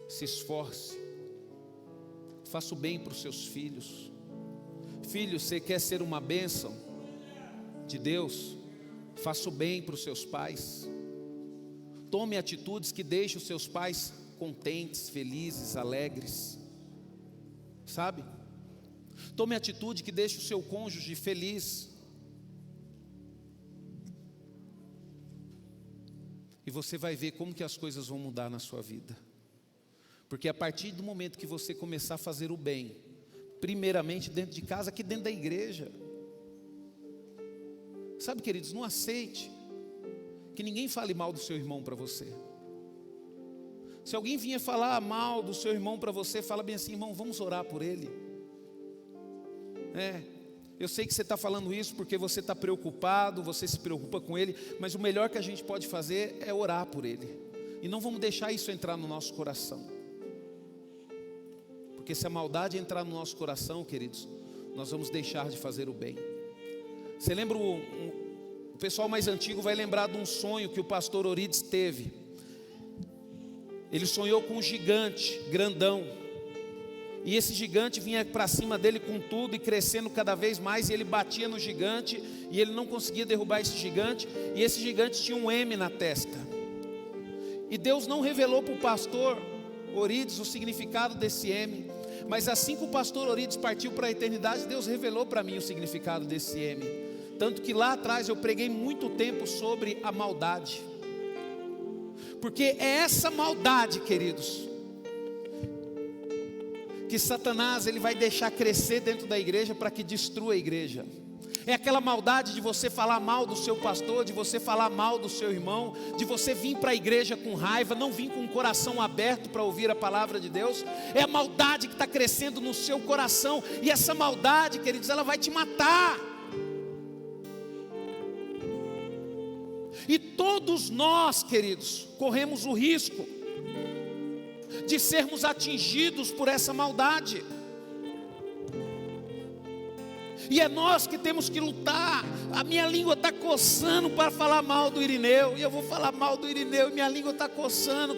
Se esforce. Faça o bem para os seus filhos. Filho, você quer ser uma bênção de Deus? Faça o bem para os seus pais. Tome atitudes que deixem os seus pais contentes, felizes, alegres. Sabe? Tome atitude que deixe o seu cônjuge feliz. E você vai ver como que as coisas vão mudar na sua vida. Porque a partir do momento que você começar a fazer o bem, primeiramente dentro de casa, aqui dentro da igreja. Sabe, queridos, não aceite que ninguém fale mal do seu irmão para você. Se alguém vier falar mal do seu irmão para você, fala bem assim: irmão, vamos orar por ele. Eu sei que você está falando isso porque você está preocupado, você se preocupa com ele, mas o melhor que a gente pode fazer é orar por ele. E não vamos deixar isso entrar no nosso coração. Porque se a maldade entrar no nosso coração, queridos, nós vamos deixar de fazer o bem. Você lembra, o pessoal mais antigo vai lembrar de um sonho que o pastor Orides teve. Ele sonhou com um gigante, grandão. E esse gigante vinha para cima dele com tudo e crescendo cada vez mais. E ele batia no gigante e ele não conseguia derrubar esse gigante. E esse gigante tinha um M na testa. E Deus não revelou para o pastor Orides o significado desse M. Mas assim que o pastor Orides partiu para a eternidade, Deus revelou para mim o significado desse M. Tanto que lá atrás eu preguei muito tempo sobre a maldade. Porque é essa maldade, queridos, que Satanás ele vai deixar crescer dentro da igreja para que destrua a igreja. É aquela maldade de você falar mal do seu pastor, de você falar mal do seu irmão, de você vir para a igreja com raiva, não vir com o coração aberto para ouvir a palavra de Deus. É a maldade que está crescendo no seu coração. E essa maldade, queridos, ela vai te matar. E todos nós, queridos, corremos o risco de sermos atingidos por essa maldade. E é nós que temos que lutar. A minha língua está coçando para falar mal do Irineu. E eu vou falar mal do Irineu. E minha língua está coçando,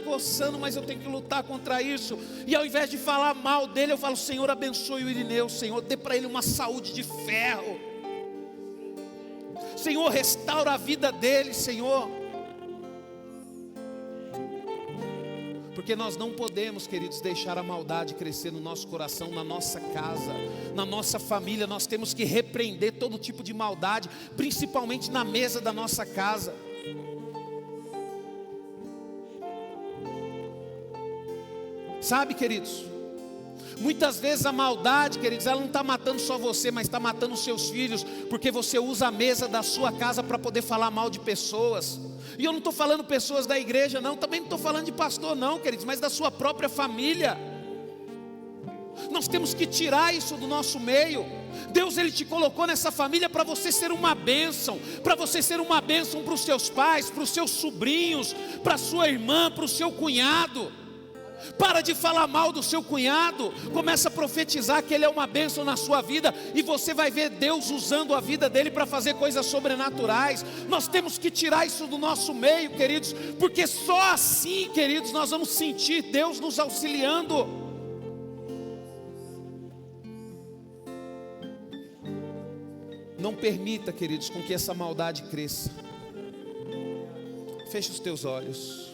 mas eu tenho que lutar contra isso. E ao invés de falar mal dele, eu falo: Senhor, abençoe o Irineu. Senhor, dê para ele uma saúde de ferro. Senhor, restaura a vida dele, Senhor. Porque nós não podemos, queridos, deixar a maldade crescer no nosso coração, na nossa casa, na nossa família. Nós temos que repreender todo tipo de maldade, principalmente na mesa da nossa casa. Sabe, queridos, muitas vezes a maldade, queridos, ela não está matando só você, mas está matando os seus filhos, porque você usa a mesa da sua casa para poder falar mal de pessoas. E eu não estou falando pessoas da igreja não, também não estou falando de pastor não, queridos, mas da sua própria família. Nós temos que tirar isso do nosso meio. Deus, Ele te colocou nessa família para você ser uma bênção, para você ser uma bênção para os seus pais, para os seus sobrinhos, para a sua irmã, para o seu cunhado. Para de falar mal do seu cunhado, começa a profetizar que ele é uma bênção na sua vida, e você vai ver Deus usando a vida dele para fazer coisas sobrenaturais. Nós temos que tirar isso do nosso meio, queridos, porque só assim, queridos, nós vamos sentir Deus nos auxiliando. Não permita, queridos, com que essa maldade cresça. Feche os teus olhos.